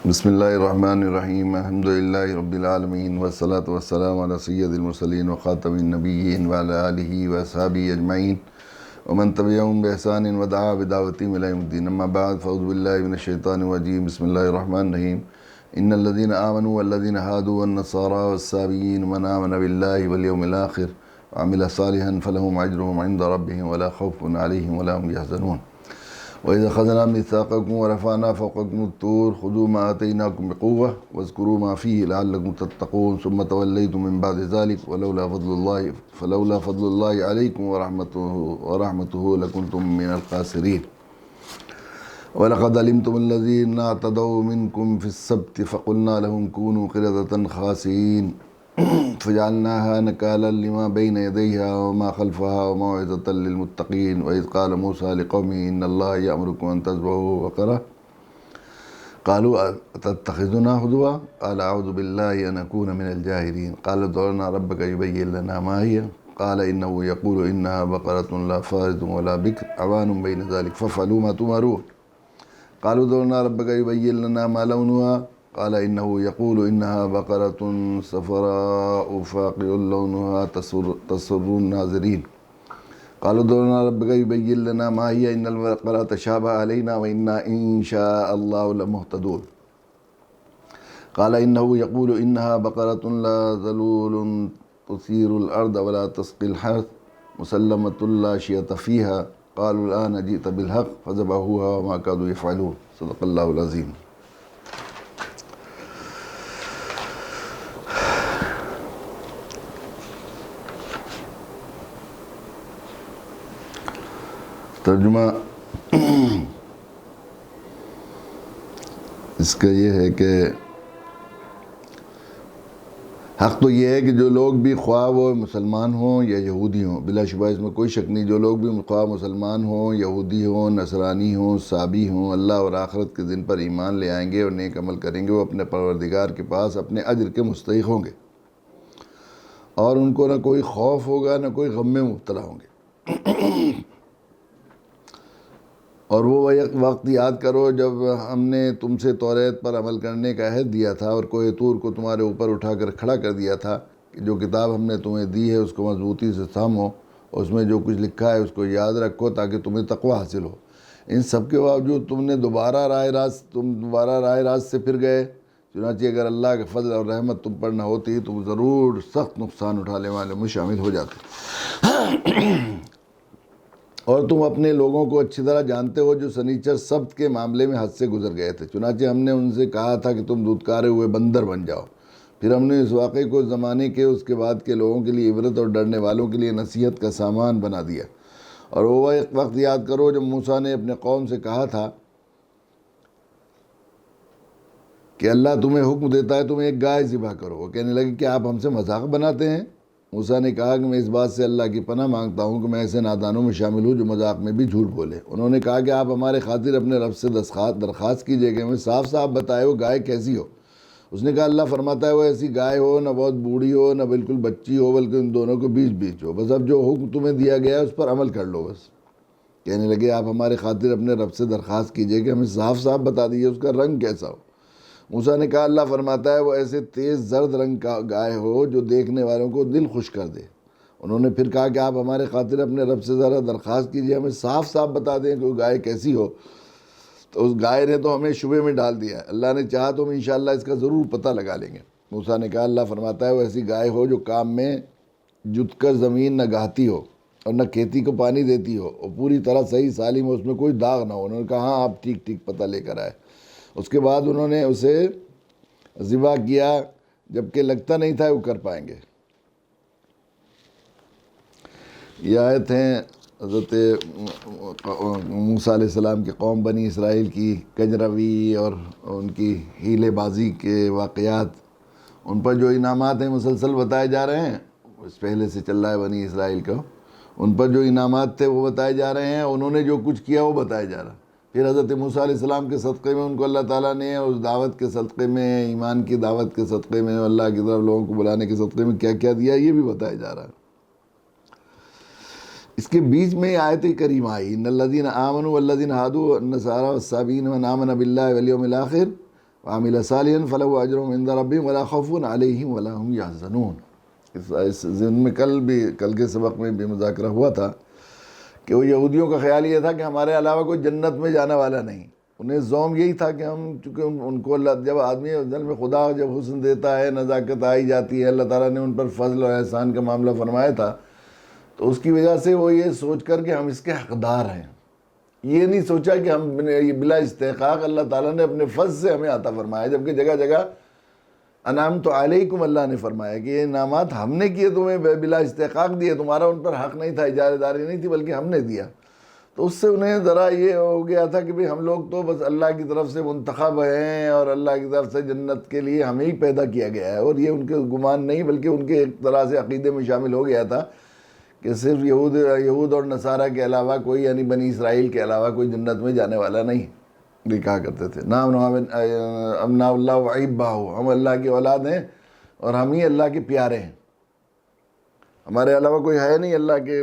بسم اللہ الرحمن الرحیم الحمدللہ رب العالمین والصلاة والسلام علی سید المرسلین وخاتم النبیین وعلی آلہ واصحابہ اجمعین ومن تبعهم بإحسان ودعا بدعوتهم إلى يوم الدين. اما بعد فاعوذ باللہ من الشیطان الرجیم. بسم اللہ الرحمن الرحیم. ان الذین آمنوا والذین هادوا والنصارى والسابئین من آمن باللہ والیوم الآخر وعمل صالحا فلهم اجرهم عند ربهم ولا خوف علیہم ولا هم يحزنون. وَإِذَا خَذْنَا مِيثَاقَكُمْ وَرَفَعْنَا فَوْقَكُمُ الطُّورَ خُذُوا مَا آتَيْنَاكُمْ بِقُوَّةٍ وَاذْكُرُوا مَا فِيهِ لَعَلَّكُمْ تَتَّقُونَ ثُمَّ تَوَلَّيْتُم مِّن بَعْدِ ذَلِكَ فَلَوْلَا فَضْلُ اللَّهِ عَلَيْكُمْ وَرَحْمَتُهُ لَكُنتُم مِّنَ الْخَاسِرِينَ. وَلَقَدْ عَلِمْتُمُ الَّذِينَ اعْتَدَوْا مِنكُمْ فِي السَّبْتِ فَقُلْنَا لَهُمْ كُونُوا قِرَدَةً خَاسِئِينَ فجعلناها نكالا لما بين يديها وما خلفها وموعظة للمتقين. وإذ قال موسى لقومه إن الله يأمركم أن تذبحوا بقرة قالوا أتتخذنا هزوا قال أعوذ بالله أن أكون من الجاهلين. قال ادع لنا ربك يبين لنا ما هي قال إنه يقول إنها بقرة لا فارض ولا بكر عوان بين ذلك فافعلوا ما تؤمرون. قالوا ادع لنا ربك يبين لنا ما لونها قال إنه يقول إنها بقرة صفراء فاقع لونها تسر الناظرين. قالوا ادع لنا ربك يبين لنا ما هي إن البقرة تشابه علينا وإنا إن شاء الله لمهتدون. قال إنه يقول إنها بقرة لا ذلول تثير الأرض ولا تسقي الحرث مسلمة لا شية فيها. قالوا الآن جئت بالحق فذبحوها وما كادوا يفعلون. صدق الله العظيم. ترجمہ اس کا یہ ہے کہ حق تو یہ ہے کہ جو لوگ بھی خواہ وہ مسلمان ہوں یا یہودی ہوں، بلا شبہ اس میں کوئی شک نہیں، جو لوگ بھی خواہ مسلمان ہوں، یہودی ہوں، نصرانی ہوں، سابی ہوں، اللہ اور آخرت کے دن پر ایمان لے آئیں گے اور نیک عمل کریں گے، وہ اپنے پروردگار کے پاس اپنے اجر کے مستحق ہوں گے اور ان کو نہ کوئی خوف ہوگا نہ کوئی غم میں مبتلا ہوں گے. اور وہ وقت یاد کرو جب ہم نے تم سے توریت پر عمل کرنے کا عہد دیا تھا اور کوہ طور کو تمہارے اوپر اٹھا کر کھڑا کر دیا تھا کہ جو کتاب ہم نے تمہیں دی ہے اس کو مضبوطی سے تھامو، اس میں جو کچھ لکھا ہے اس کو یاد رکھو تاکہ تمہیں تقوی حاصل ہو. ان سب کے باوجود تم دوبارہ راہ راست سے پھر گئے. چنانچہ اگر اللہ کے فضل اور رحمت تم پر نہ ہوتی تو ضرور سخت نقصان اٹھانے والوں میں شامل ہو جاتے. اور تم اپنے لوگوں کو اچھی طرح جانتے ہو جو سنیچر سبت کے معاملے میں حد سے گزر گئے تھے. چنانچہ ہم نے ان سے کہا تھا کہ تم دودکارے ہوئے بندر بن جاؤ. پھر ہم نے اس واقعے کو زمانے کے اس کے بعد کے لوگوں کے لیے عبرت اور ڈرنے والوں کے لیے نصیحت کا سامان بنا دیا. اور وہ وقت یاد کرو جب موسیٰ نے اپنے قوم سے کہا تھا کہ اللہ تمہیں حکم دیتا ہے تم ایک گائے ذبح کرو. وہ کہنے لگے کہ آپ ہم سے مذاق بناتے ہیں. موسیٰ نے کہا کہ میں اس بات سے اللہ کی پناہ مانگتا ہوں کہ میں ایسے نادانوں میں شامل ہوں جو مذاق میں بھی جھوٹ بولے. انہوں نے کہا کہ آپ ہمارے خاطر اپنے رب سے درخواست کیجئے کہ ہمیں صاف صاف بتائے وہ گائے کیسی ہو. اس نے کہا اللہ فرماتا ہے وہ ایسی گائے ہو نہ بہت بوڑھی ہو نہ بالکل بچی ہو بلکہ ان دونوں کے بیچ ہو. بس اب جو حکم تمہیں دیا گیا ہے اس پر عمل کر لو. بس کہنے لگے آپ ہمارے خاطر اپنے رب سے درخواست کیجئے کہ ہمیں صاف صاف بتا دیجئے اس کا رنگ کیسا ہو. موسیٰ نے کہا اللہ فرماتا ہے وہ ایسے تیز زرد رنگ کا گائے ہو جو دیکھنے والوں کو دل خوش کر دے. انہوں نے پھر کہا کہ آپ ہمارے خاطر اپنے رب سے ذرا درخواست کیجئے ہمیں صاف صاف بتا دیں کہ وہ گائے کیسی ہو. تو اس گائے نے تو ہمیں شبے میں ڈال دیا. اللہ نے چاہا تو ہم انشاءاللہ اس کا ضرور پتہ لگا لیں گے. موسیٰ نے کہا اللہ فرماتا ہے وہ ایسی گائے ہو جو کام میں جت کر زمین نہ گاہتی ہو اور نہ کھیتی کو پانی دیتی ہو اور پوری طرح صحیح سالم ہو، اس میں کوئی داغ نہ ہو. انہوں نے کہا ہاں آپ ٹھیک پتہ لے کر آئے. اس کے بعد انہوں نے اسے ذبح کیا جبکہ لگتا نہیں تھا وہ کر پائیں گے. یہ آیت ہیں حضرت موسیٰ علیہ السلام کی قوم بنی اسرائیل کی کجروی اور ان کی ہیلے بازی کے واقعات. ان پر جو انعامات ہیں مسلسل بتائے جا رہے ہیں. اس پہلے سے چل رہا ہے بنی اسرائیل کو. ان پر جو انعامات تھے وہ بتائے جا رہے ہیں. انہوں نے جو کچھ کیا وہ بتایا جا رہا. پھر حضرت موسیٰ علیہ السلام کے صدقے میں ان کو اللہ تعالیٰ نے اس دعوت کے صدقے میں، ایمان کی دعوت کے صدقے میں، اللہ کی طرف لوگوں کو بلانے کے صدقے میں کیا کیا دیا یہ بھی بتایا جا رہا ہے. اس کے بیچ میں آیت کریمہ آئی ان الذین آمنوا والذین ہادوا والنصارى والسابئین من آمن باللہ والیوم الآخر وعمل صالحا فله اجر عند ربهم ولا خوف علیہم ولا هم یحزنون۔ اس ضمن میں کل کے سبق میں بھی مذاکرہ ہوا تھا کہ وہ یہودیوں کا خیال یہ تھا کہ ہمارے علاوہ کوئی جنت میں جانے والا نہیں۔ انہیں زوم یہی تھا کہ ہم چونکہ ان کو اللہ جب آدمی دل میں خدا جب حسن دیتا ہے، نزاکت آئی جاتی ہے، اللہ تعالیٰ نے ان پر فضل اور احسان کا معاملہ فرمایا تھا، تو اس کی وجہ سے وہ یہ سوچ کر کہ ہم اس کے حقدار ہیں، یہ نہیں سوچا کہ ہم بلا استحقاق اللہ تعالیٰ نے اپنے فضل سے ہمیں عطا فرمایا، جبکہ جگہ جگہ انعمت علیکم اللہ نے فرمایا کہ یہ انعامات ہم نے کیے، تمہیں بلا استحقاق دیے، تمہارا ان پر حق نہیں تھا، اجارہ داری نہیں تھی، بلکہ ہم نے دیا۔ تو اس سے انہیں ذرا یہ ہو گیا تھا کہ بھئی ہم لوگ تو بس اللہ کی طرف سے منتخب ہیں اور اللہ کی طرف سے جنت کے لیے ہمیں ہی پیدا کیا گیا ہے، اور یہ ان کے گمان نہیں بلکہ ان کے ایک طرح سے عقیدے میں شامل ہو گیا تھا کہ صرف یہود اور نصارہ کے علاوہ کوئی، یعنی بنی اسرائیل کے علاوہ کوئی جنت میں جانے والا نہیں۔ یہ کہا کرتے تھے نام ابناء اللہ وحبہ، ہم اللہ کی اولاد ہیں اور ہم ہی اللہ کے پیارے ہیں، ہمارے علاوہ کوئی ہے نہیں اللہ کے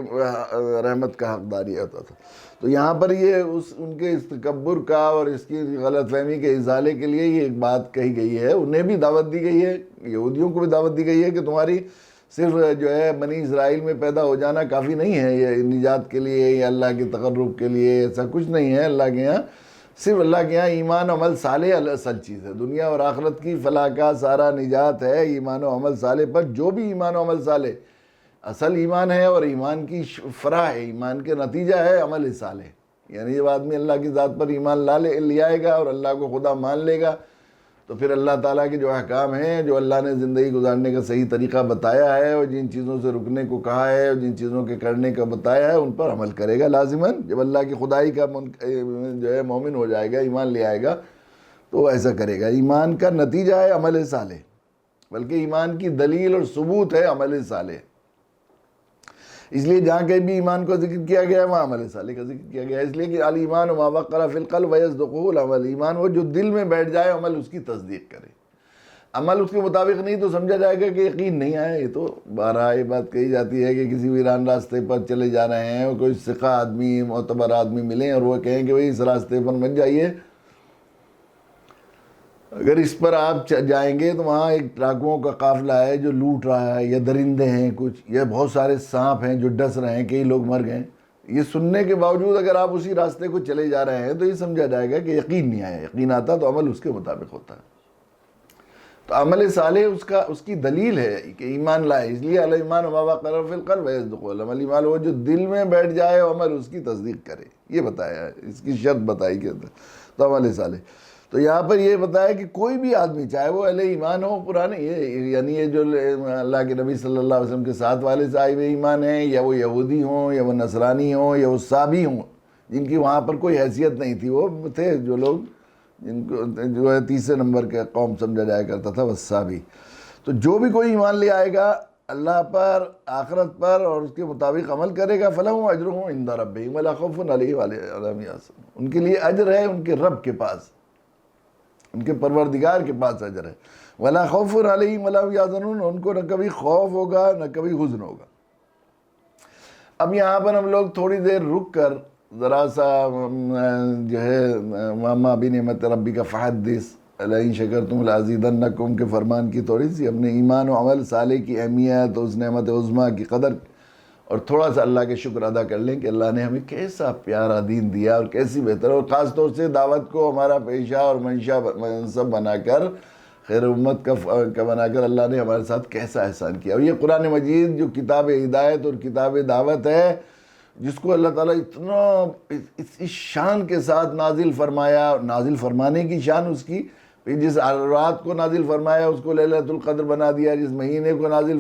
رحمت کا حقدار یہ ہوتا تھا۔ تو یہاں پر یہ ان کے اس تکبر کا اور اس کی غلط فہمی کے ازالے کے لیے یہ ایک بات کہی گئی ہے، انہیں بھی دعوت دی گئی ہے، یہودیوں کو بھی دعوت دی گئی ہے کہ تمہاری صرف جو ہے بنی اسرائیل میں پیدا ہو جانا کافی نہیں ہے یہ نجات کے لیے یا اللہ کے تقرب کے لیے، ایسا کچھ نہیں ہے۔ اللہ کے یہاں صرف اللہ کے یہاں ایمان و عمل صالح اصل چیز ہے، دنیا اور آخرت کی فلاح کا سارا نجات ہے ایمان و عمل صالح پر۔ جو بھی ایمان و عمل صالح اصل ایمان ہے اور ایمان کی فرح ہے، ایمان کے نتیجہ ہے عمل صالح، یعنی جب آدمی اللہ کی ذات پر ایمان لے آئے گا اور اللہ کو خدا مان لے گا تو پھر اللہ تعالیٰ کے جو احکام ہیں، جو اللہ نے زندگی گزارنے کا صحیح طریقہ بتایا ہے اور جن چیزوں سے رکنے کو کہا ہے اور جن چیزوں کے کرنے کا بتایا ہے، ان پر عمل کرے گا لازماً۔ جب اللہ کی خدائی کا جو ہے مومن ہو جائے گا، ایمان لے آئے گا تو وہ ایسا کرے گا۔ ایمان کا نتیجہ ہے عمل صالح، بلکہ ایمان کی دلیل اور ثبوت ہے عمل صالح۔ اس لیے جہاں کہیں بھی ایمان کو ذکر کیا گیا ہے وہاں عمل صالح کا ذکر کیا گیا ہے، اس لیے کہ الایمان ما وقر فی القلب ویصدقہ العمل، ایمان وہ جو دل میں بیٹھ جائے عمل اس کی تصدیق کرے۔ عمل اس کے مطابق نہیں تو سمجھا جائے گا کہ یقین نہیں آیا۔ یہ تو بارہا یہ بات کہی جاتی ہے کہ کسی ویران راستے پر چلے جا رہے ہیں اور کوئی ثقہ آدمی، معتبر آدمی ملیں اور وہ کہیں کہ بھئی اس راستے پر مت جائیے، اگر اس پر آپ جائیں گے تو وہاں ایک ڈاکوؤں کا قافلہ ہے جو لوٹ رہا ہے، یا درندے ہیں کچھ، یا بہت سارے سانپ ہیں جو ڈس رہے ہیں، کئی لوگ مر گئے۔ یہ سننے کے باوجود اگر آپ اسی راستے کو چلے جا رہے ہیں تو یہ سمجھا جائے گا کہ یقین نہیں آیا۔ یقین آتا تو عمل اس کے مطابق ہوتا ہے۔ تو عمل صالح اس کی دلیل ہے کہ ایمان لائے، اس لیے الایمان ما وقر فی القلب ویصدقہ العمل، ایمان وہ جو دل میں بیٹھ جائے عمل اس کی تصدیق کرے، یہ بتایا ہے، اس کی شرط بتائی کہ تو عمل صالح۔ تو یہاں پر یہ بتایا کہ کوئی بھی آدمی چاہے وہ اہل ایمان ہو پرانے، یعنی یہ جو اللہ کے نبی صلی اللہ علیہ وسلم کے ساتھ والے صاحب ایمان ہیں، یا وہ یہودی ہوں یا وہ نصرانی ہوں یا وہ صابی ہوں، جن کی وہاں پر کوئی حیثیت نہیں تھی، وہ تھے جو لوگ جن کو جو ہے تیسرے نمبر کے قوم سمجھا جایا کرتا تھا، وہ صابی۔ تو جو بھی کوئی ایمان لے آئے گا اللہ پر، آخرت پر، اور اس کے مطابق عمل کرے گا، فلہم اجرہم عند ربہم ولا خوف علیہم ولا هم یحزنون، ان کے لیے اجر ہے ان کے رب کے پاس، ان کے پروردگار کے پاس اجر ہے۔ ولا خوف علیہم ولا هم یحزنون، ان کو نہ کبھی خوف ہوگا نہ کبھی حزن ہوگا۔ اب یہاں پر ہم لوگ تھوڑی دیر رک کر ذرا سا جو ہے واما بنعمت ربک فحدث لئن شکرتم لازیدنکم کے فرمان کی تھوڑی سی اپنے ایمان و عمل صالح کی اہمیت، اس نعمت عظمیٰ کی قدر اور تھوڑا سا اللہ کے شکر ادا کر لیں کہ اللہ نے ہمیں کیسا پیارا دین دیا اور کیسی بہتر، اور خاص طور سے دعوت کو ہمارا پیشہ اور منشا منصب بنا کر، خیر امت کا بنا کر اللہ نے ہمارے ساتھ کیسا احسان کیا۔ اور یہ قرآن مجید جو کتاب ہدایت اور کتاب دعوت ہے، جس کو اللہ تعالیٰ اتنا اس شان کے ساتھ نازل فرمایا، نازل فرمانے کی شان اس کی، جس رات کو نازل فرمایا اس کو لیلۃ القدر بنا دیا، جس مہینے کو نازل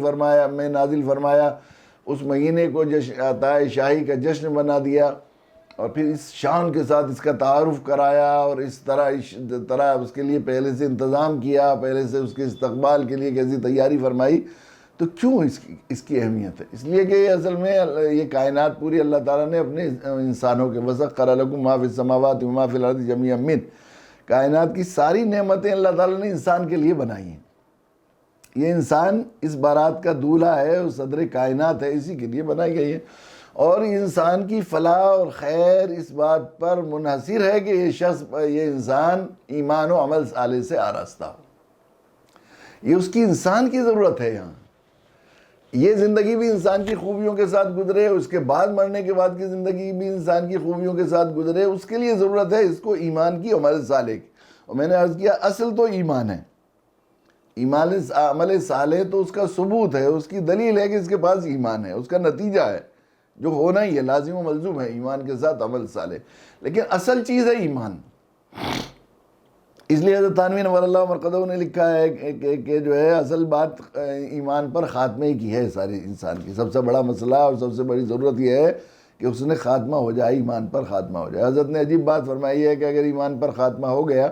فرمایا اس مہینے کو عطاء شاہی کا جشن بنا دیا، اور پھر اس شان کے ساتھ اس کا تعارف کرایا، اور اس طرح اس کے لیے پہلے سے انتظام کیا، پہلے سے اس کے استقبال کے لیے کیسی تیاری فرمائی۔ تو کیوں اس کی اہمیت ہے؟ اس لیے کہ اصل میں یہ کائنات پوری اللہ تعالیٰ نے اپنے انسانوں کے وَسَخَّرَ لَكُم مَا فِي السَّمَاوَاتِ وَمَا فِي الْأَرْضِ جَمِيعًا مِّنْهُ، کائنات کی ساری نعمتیں اللہ تعالیٰ نے انسان کے لیے بنائی ہیں۔ یہ انسان اس بارات کا دولہا ہے اور صدر کائنات ہے، اسی کے لیے بنائی گئی ہے۔ اور انسان کی فلاح اور خیر اس بات پر منحصر ہے کہ یہ شخص، یہ انسان ایمان و عمل صالح سے آراستہ ہو. یہ اس کی انسان کی ضرورت ہے. یہاں یہ زندگی بھی انسان کی خوبیوں کے ساتھ گزرے، اس کے بعد مرنے کے بعد کی زندگی بھی انسان کی خوبیوں کے ساتھ گزرے، اس کے لیے ضرورت ہے اس کو ایمان کی، عمل صالح کی. اور میں نے عرض کیا اصل تو ایمان ہے. ایمان عمل صالح تو اس کا ثبوت ہے، اس کی دلیل ہے کہ اس کے پاس ایمان ہے، اس کا نتیجہ ہے جو ہونا ہی ہے، لازم و ملزوم ہے ایمان کے ساتھ عمل صالح. لیکن اصل چیز ہے ایمان. اس لیے حضرت تھانوی نور اللہ مرقدہ نے لکھا ہے کہ جو ہے اصل بات ایمان پر خاتمے کی ہے. سارے انسان کی سب سے بڑا مسئلہ اور سب سے بڑی ضرورت یہ ہے کہ اس نے خاتمہ ہو جائے، ایمان پر خاتمہ ہو جائے. حضرت نے عجیب بات فرمائی ہے کہ اگر ایمان پر خاتمہ ہو گیا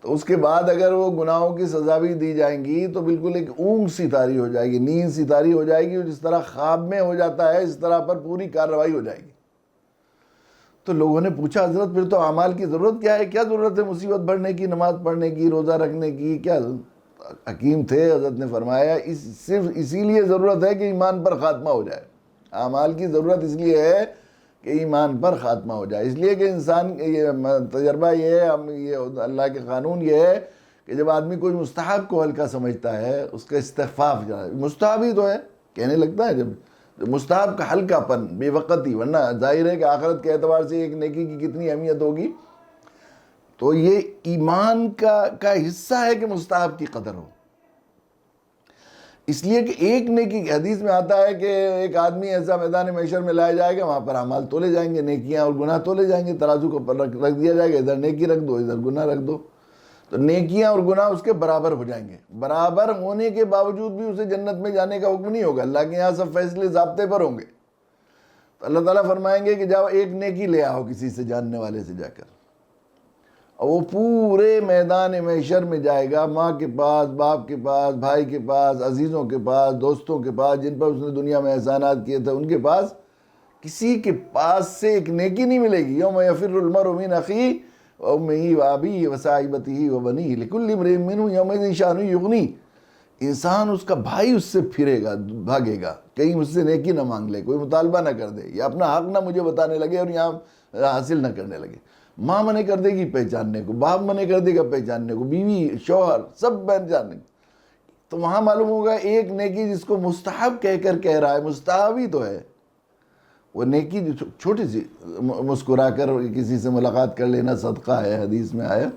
تو اس کے بعد اگر وہ گناہوں کی سزا بھی دی جائیں گی تو بالکل ایک اونگ سی طاری ہو جائے گی، نیند سی طاری ہو جائے گی، اور جس طرح خواب میں ہو جاتا ہے اس طرح پر پوری کارروائی ہو جائے گی. تو لوگوں نے پوچھا حضرت پھر تو اعمال کی ضرورت کیا ہے؟ کیا ضرورت ہے مصیبت پڑھنے کی، نماز پڑھنے کی، روزہ رکھنے کی؟ کیا حکیم تھے. حضرت نے فرمایا صرف اسی لیے ضرورت ہے کہ ایمان پر خاتمہ ہو جائے. اعمال کی ضرورت اس لیے ہے کہ ایمان پر خاتمہ ہو جائے. اس لیے کہ انسان یہ تجربہ یہ ہے، یہ اللہ کے قانون یہ ہے کہ جب آدمی کوئی مستحب کو ہلکا سمجھتا ہے اس کا استخفاف جائے، مستحب ہی تو ہے کہنے لگتا ہے، جب مستحب کا ہلکا پن، بے وقتی، ورنہ ظاہر ہے کہ آخرت کے اعتبار سے ایک نیکی کی کتنی اہمیت ہوگی. تو یہ ایمان کا حصہ ہے کہ مستحب کی قدر ہو. اس لیے کہ ایک نیکی، حدیث میں آتا ہے کہ ایک آدمی ایسا میدان محشر میں لایا جائے گا، وہاں پر اعمال تولے جائیں گے، نیکیاں اور گناہ تولے جائیں گے، ترازو کو رکھ دیا جائے گا، ادھر نیکی رکھ دو ادھر گناہ رکھ دو. تو نیکیاں اور گناہ اس کے برابر ہو جائیں گے. برابر ہونے کے باوجود بھی اسے جنت میں جانے کا حکم نہیں ہوگا. اللہ کے یہاں سب فیصلے ضابطے پر ہوں گے. تو اللہ تعالیٰ فرمائیں گے کہ جاؤ ایک نیکی لے آؤ کسی سے، جاننے والے سے جا کر. اور وہ پورے میدان محشر میں جائے گا، ماں کے پاس، باپ کے پاس، بھائی کے پاس، عزیزوں کے پاس، دوستوں کے پاس، جن پر اس نے دنیا میں احسانات کیے تھے ان کے پاس. کسی کے پاس سے ایک نیکی نہیں ملے گی. یوم یفر المرء من اخیہ وامہ وابیہ وصاحبتہ وبنیہ لکل امرئ منہم یومئذ شأن یغنیہ. انسان، اس کا بھائی اس سے پھرے گا، بھاگے گا، کہیں مجھ سے نیکی نہ مانگ لے، کوئی مطالبہ نہ کر دے، یا اپنا حق نہ مجھے بتانے لگے اور یہاں حاصل نہ کرنے لگے. ماں منع کر دے گی پہچاننے کو، باپ منع کر دے گا پہچاننے کو، بیوی، شوہر، سب پہچاننے کو. تو وہاں معلوم ہوگا ایک نیکی جس کو مستحب کہہ رہا ہے، مستحب ہی تو ہے وہ نیکی، جو چھوٹی سی مسکرا کر کسی سے ملاقات کر لینا صدقہ ہے. حدیث میں آیا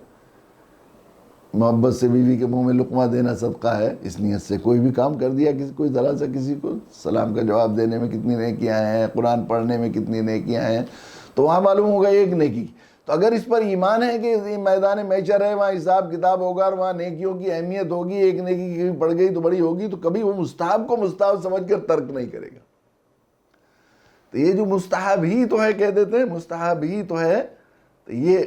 محبت سے بیوی کے منہ میں لقمہ دینا صدقہ ہے. اس نیت سے کوئی بھی کام کر دیا، کوئی ذرا سا کسی کو سلام کا جواب دینے میں کتنی نیکیاں ہیں، قرآن پڑھنے میں کتنی نیکیاں ہیں. تو وہاں معلوم ہوگا ایک نیکی. تو اگر اس پر ایمان ہے کہ میدان محشر ہے، وہاں حساب کتاب ہوگا اور وہاں نیکیوں کی اہمیت ہوگی، ایک نیکی کی پڑ گئی تو بڑی ہوگی، تو کبھی وہ مستحب کو مستحب سمجھ کر ترک نہیں کرے گا. تو یہ جو مستحب ہی تو ہے کہہ دیتے ہیں، مستحب ہی تو ہے، تو یہ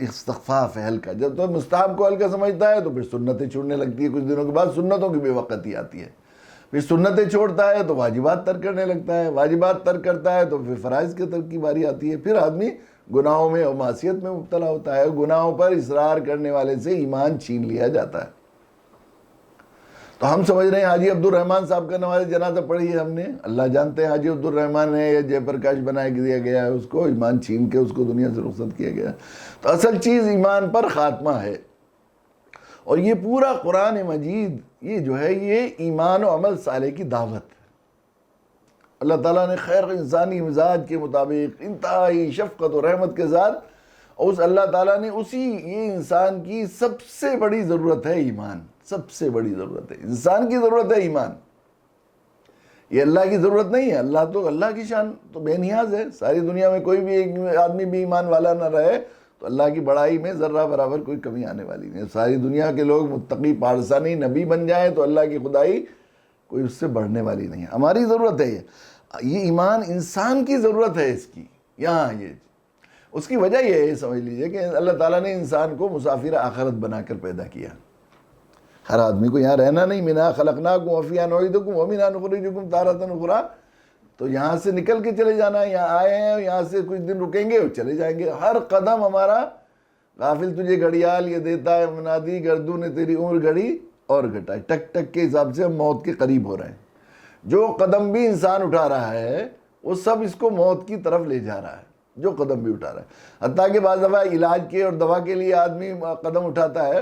استخفاف ہے ہلکا. جب تو مستحب کو ہلکا سمجھتا ہے تو پھر سنتیں چھوڑنے لگتی ہے. کچھ دنوں کے بعد سنتوں کی بے وقتی آتی ہے. پھر سنتیں چھوڑتا ہے تو واجبات ترک کرنے لگتا ہے. واجبات ترک کرتا ہے تو پھر فرائض کے ترک کی باری آتی ہے. پھر آدمی گناہوں میں اور معصیت میں مبتلا ہوتا ہے. گناہوں پر اصرار کرنے والے سے ایمان چھین لیا جاتا ہے. تو ہم سمجھ رہے ہیں حاجی عبد الرحمن صاحب کا نماز جنازہ پڑھی ہے ہم نے، اللہ جانتے ہیں حاجی عبد الرحمن ہے یا جے پرکاش بنا دیا گیا ہے، اس کو ایمان چھین کے اس کو دنیا سے رخصت کیا گیا. تو اصل چیز ایمان پر خاتمہ ہے. اور یہ پورا قرآن مجید یہ جو ہے یہ ایمان و عمل صالح کی دعوت ہے. اللہ تعالیٰ نے خیر انسانی مزاج کے مطابق انتہائی شفقت و رحمت کے ساتھ، اور اس اللہ تعالیٰ نے یہ انسان کی سب سے بڑی ضرورت ہے ایمان. سب سے بڑی ضرورت ہے انسان کی، ضرورت ہے ایمان. یہ اللہ کی ضرورت نہیں ہے. اللہ کی شان تو بے نیاز ہے. ساری دنیا میں کوئی بھی ایک آدمی بھی ایمان والا نہ رہے تو اللہ کی بڑائی میں ذرہ برابر کوئی کمی آنے والی نہیں. ساری دنیا کے لوگ متقی پارسانی نبی بن جائیں تو اللہ کی خدائی کوئی اس سے بڑھنے والی نہیں ہے. ہماری ضرورت ہے یہ ایمان انسان کی ضرورت ہے. اس کی یہاں اس کی وجہ یہ ہے، سمجھ لیجئے کہ اللہ تعالیٰ نے انسان کو مسافر آخرت بنا کر پیدا کیا. ہر آدمی کو یہاں رہنا نہیں. منہا خلقناکم وفیہا نعیدکم ومنہا نخرجکم تارۃ اخری. تو یہاں سے نکل کے چلے جانا ہے. یہاں آئے ہیں، یہاں سے کچھ دن رکیں گے اور چلے جائیں گے. ہر قدم ہمارا غافل تجھے گھڑیال یہ دیتا ہے منادی، گردوں نے تیری عمر گھڑی اور گھٹائی. ٹک ٹک کے حساب سے ہم موت کے قریب ہو رہے ہیں. جو قدم بھی انسان اٹھا رہا ہے وہ سب اس کو موت کی طرف لے جا رہا ہے جو قدم بھی اٹھا رہا ہے. حتیٰ کہ بعض دفعہ علاج کے اور دوا کے لیے آدمی قدم اٹھاتا ہے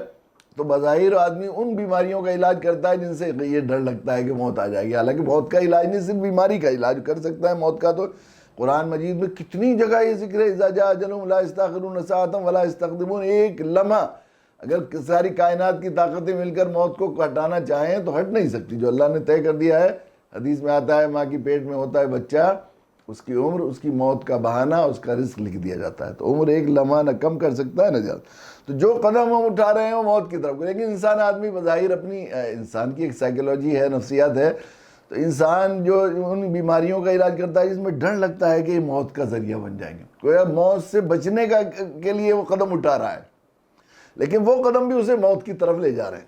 تو بظاہر آدمی ان بیماریوں کا علاج کرتا ہے جن سے یہ ڈر لگتا ہے کہ موت آ جائے گی. حالانکہ موت کا علاج نہیں، صرف بیماری کا علاج کر سکتا ہے. موت کا تو قرآن مجید میں کتنی جگہ یہ ذکر ہے، اذا جاء اجلهم لا يستأخرون ساعة ولا يستقدمون. ایک لمحہ اگر ساری کائنات کی طاقتیں مل کر موت کو ہٹانا چاہیں تو ہٹ نہیں سکتی. جو اللہ نے طے کر دیا ہے، حدیث میں آتا ہے ماں کی پیٹ میں ہوتا ہے بچہ، اس کی عمر، اس کی موت کا بہانہ، اس کا رزق لکھ دیا جاتا ہے. تو عمر ایک لمحہ نہ کم کر سکتا ہے نہ زیادہ. تو جو قدم ہم اٹھا رہے ہیں وہ موت کی طرف. لیکن انسان آدمی بظاہر اپنی انسان کی ایک سائیکولوجی ہے، نفسیات ہے. تو انسان جو ان بیماریوں کا علاج کرتا ہے جس میں ڈر لگتا ہے کہ یہ موت کا ذریعہ بن جائیں گے، کوئی موت سے بچنے کے لیے وہ قدم اٹھا رہا ہے، لیکن وہ قدم بھی اسے موت کی طرف لے جا رہے ہیں.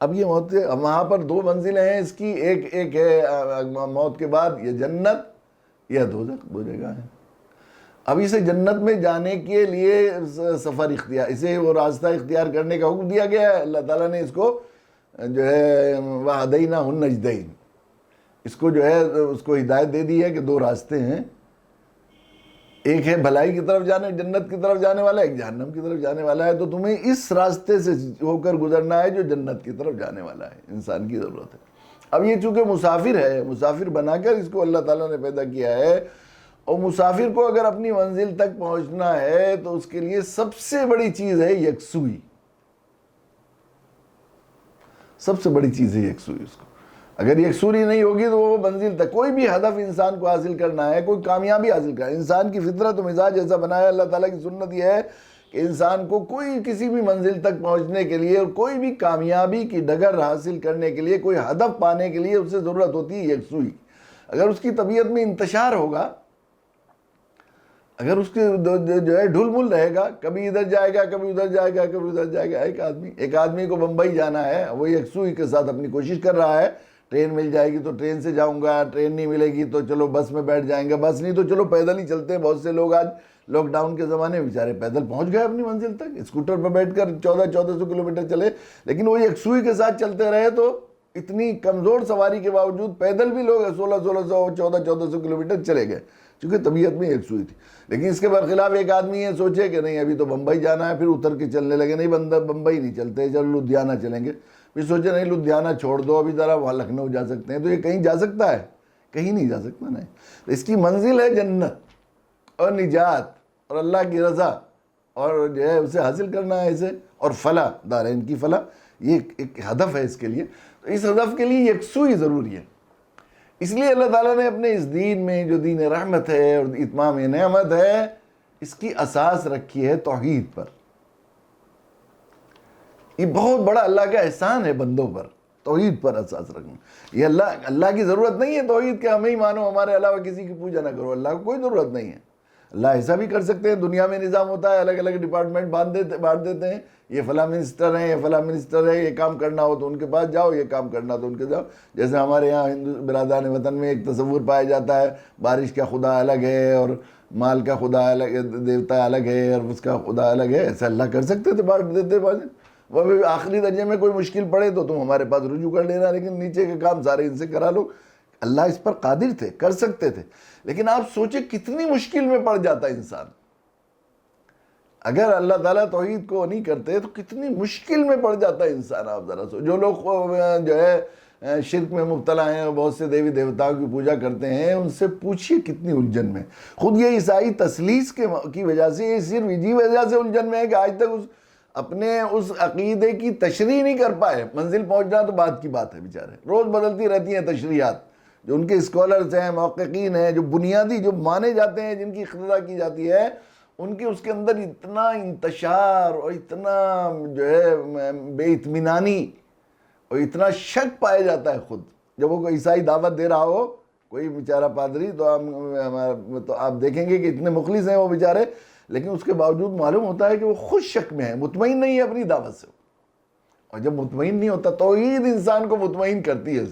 اب یہ موت، وہاں پر دو منزلیں ہیں اس کی. ایک ہے موت کے بعد یہ جنت یا دوزخ، دو جگہ ہیں. اب اسے جنت میں جانے کے لیے سفر اختیار، اسے وہ راستہ اختیار کرنے کا حکم دیا گیا ہے. اللہ تعالیٰ نے اس کو جو ہے وَهَدَيْنَاهُ النَّجْدَيْنِ، اس کو جو ہے اس کو ہدایت دے دی ہے کہ دو راستے ہیں. ایک ہے بھلائی کی طرف جانے، جنت کی طرف جانے والا، ایک جہنم کی طرف جانے والا ہے. تو تمہیں اس راستے سے ہو کر گزرنا ہے جو جنت کی طرف جانے والا ہے. انسان کی ضرورت ہے. اب یہ چونکہ مسافر ہے، مسافر بنا کر اس کو اللہ تعالیٰ نے پیدا کیا ہے، اور مسافر کو اگر اپنی منزل تک پہنچنا ہے تو اس کے لیے سب سے بڑی چیز ہے یکسوئی. سب سے بڑی چیز ہے یکسوئی. اس کو اگر یکسوئی نہیں ہوگی تو وہ منزل تک، کوئی بھی ہدف انسان کو حاصل کرنا ہے، کوئی کامیابی حاصل کرنا ہے، انسان کی فطرت و مزاج ایسا بنایا اللہ تعالیٰ کی سنت یہ ہے کہ انسان کو کوئی کسی بھی منزل تک پہنچنے کے لیے اور کوئی بھی کامیابی کی ڈگر حاصل کرنے کے لیے، کوئی ہدف پانے کے لیے اسے ضرورت ہوتی ہے یکسوئی. اگر اس کی طبیعت میں انتشار ہوگا، اگر اس کے جو ہے ڈھل مل رہے گا، کبھی ادھر جائے گا، کبھی ادھر جائے گا، کبھی ادھر جائے گا. ایک آدمی کو بمبئی جانا ہے، وہ یکسوئی کے ساتھ اپنی کوشش کر رہا ہے. ٹرین مل جائے گی تو ٹرین سے جاؤں گا، ٹرین نہیں ملے گی تو چلو بس میں بیٹھ جائیں گے، بس نہیں تو چلو پیدل ہی چلتے ہیں. بہت سے لوگ آج لاک ڈاؤن کے زمانے میں بیچارے پیدل پہنچ گئے اپنی منزل تک، اسکوٹر پر بیٹھ کر 1400 کلومیٹر چلے. لیکن وہ یکسوئی کے ساتھ چلتے رہے تو اتنی کمزور سواری کے باوجود پیدل بھی لوگ 1600 1400 کلومیٹر چلے گئے، چونکہ طبیعت میں یکسوئی تھی. لیکن اس کے برخلاف ایک آدمی یہ سوچے کہ نہیں ابھی تو بمبئی جانا ہے، پھر اتر کے چلنے لگے، نہیں بندہ بمبئی نہیں چلتے، چلو لدھیانہ چلیں گے. پھر سوچے نہیں لدھیانہ چھوڑ دو، ابھی ذرا وہاں لکھنؤ جا سکتے ہیں. تو یہ کہیں جا سکتا ہے؟ کہیں نہیں جا سکتا. نہیں، اس کی منزل ہے جنت اور نجات اور اللہ کی رضا، اور جو ہے اسے حاصل کرنا ہے اسے، اور فلاح، دارین کی فلاح. یہ ایک ہدف ہے اس کے لیے. تو اس ہدف کے لیے یکسوئی ضروری ہے. اس لیے اللہ تعالیٰ نے اپنے اس دین میں جو دین رحمت ہے اور اتمام نعمت ہے، اس کی اساس رکھی ہے توحید پر. یہ بہت بڑا اللہ کا احسان ہے بندوں پر، توحید پر اساس رکھنا. یہ اللہ کی ضرورت نہیں ہے توحید کہ ہمیں ہی مانو، ہمارے علاوہ کسی کی پوجا نہ کرو. اللہ کو کوئی ضرورت نہیں ہے. اللہ ایسا بھی کر سکتے ہیں. دنیا میں نظام ہوتا ہے، الگ الگ ڈپارٹمنٹ بانٹ دیتے ہیں. یہ فلاں منسٹر ہیں، یہ فلاں منسٹر ہے، یہ کام کرنا ہو تو ان کے پاس جاؤ، یہ کام کرنا تو ان کے جاؤ. جیسے ہمارے یہاں ہندو برادران وطن میں ایک تصور پایا جاتا ہے، بارش کا خدا الگ ہے اور مال کا خدا الگ، دیوتا الگ ہے اور اس کا خدا الگ ہے. ایسا اللہ کر سکتے تھے، بانٹ دیتے بازے. وہ آخری درجے میں کوئی مشکل پڑے تو تم ہمارے پاس رجوع کر لینا، لیکن نیچے کے کام سارے ان سے کرا لو. اللہ اس پر قادر تھے، کر سکتے تھے. لیکن آپ سوچیں کتنی مشکل میں پڑ جاتا انسان اگر اللہ تعالیٰ توحید کو نہیں کرتے، تو کتنی مشکل میں پڑ جاتا ہے انسان. آپ ذرا سو، جو لوگ جو ہے شرک میں مبتلا ہیں اور بہت سے دیوی دیوتاؤں کی پوجا کرتے ہیں، ان سے پوچھیے کتنی الجھن میں. خود یہ عیسائی تسلیس کی وجہ سے، یہ صرف اسی وجہ سے الجھن میں ہے کہ آج تک اپنے اس عقیدے کی تشریح نہیں کر پائے. منزل پہنچنا تو بعد کی بات ہے، بیچارے روز بدلتی رہتی ہیں تشریحات. جو ان کے اسکالرز ہیں، محققین ہیں، جو بنیادی جو مانے جاتے ہیں، جن کی اقتدا کی جاتی ہے، ان کے اس کے اندر اتنا انتشار اور اتنا جو ہے بے اطمینانی اور اتنا شک پایا جاتا ہے. خود جب وہ کوئی عیسائی دعوت دے رہا ہو، کوئی بیچارہ پادری، تو آپ دیکھیں گے کہ اتنے مخلص ہیں وہ بیچارے، لیکن اس کے باوجود معلوم ہوتا ہے کہ وہ خود شک میں ہے، مطمئن نہیں ہے اپنی دعوت سے. اور جب مطمئن نہیں ہوتا، توحید انسان کو مطمئن کرتی ہے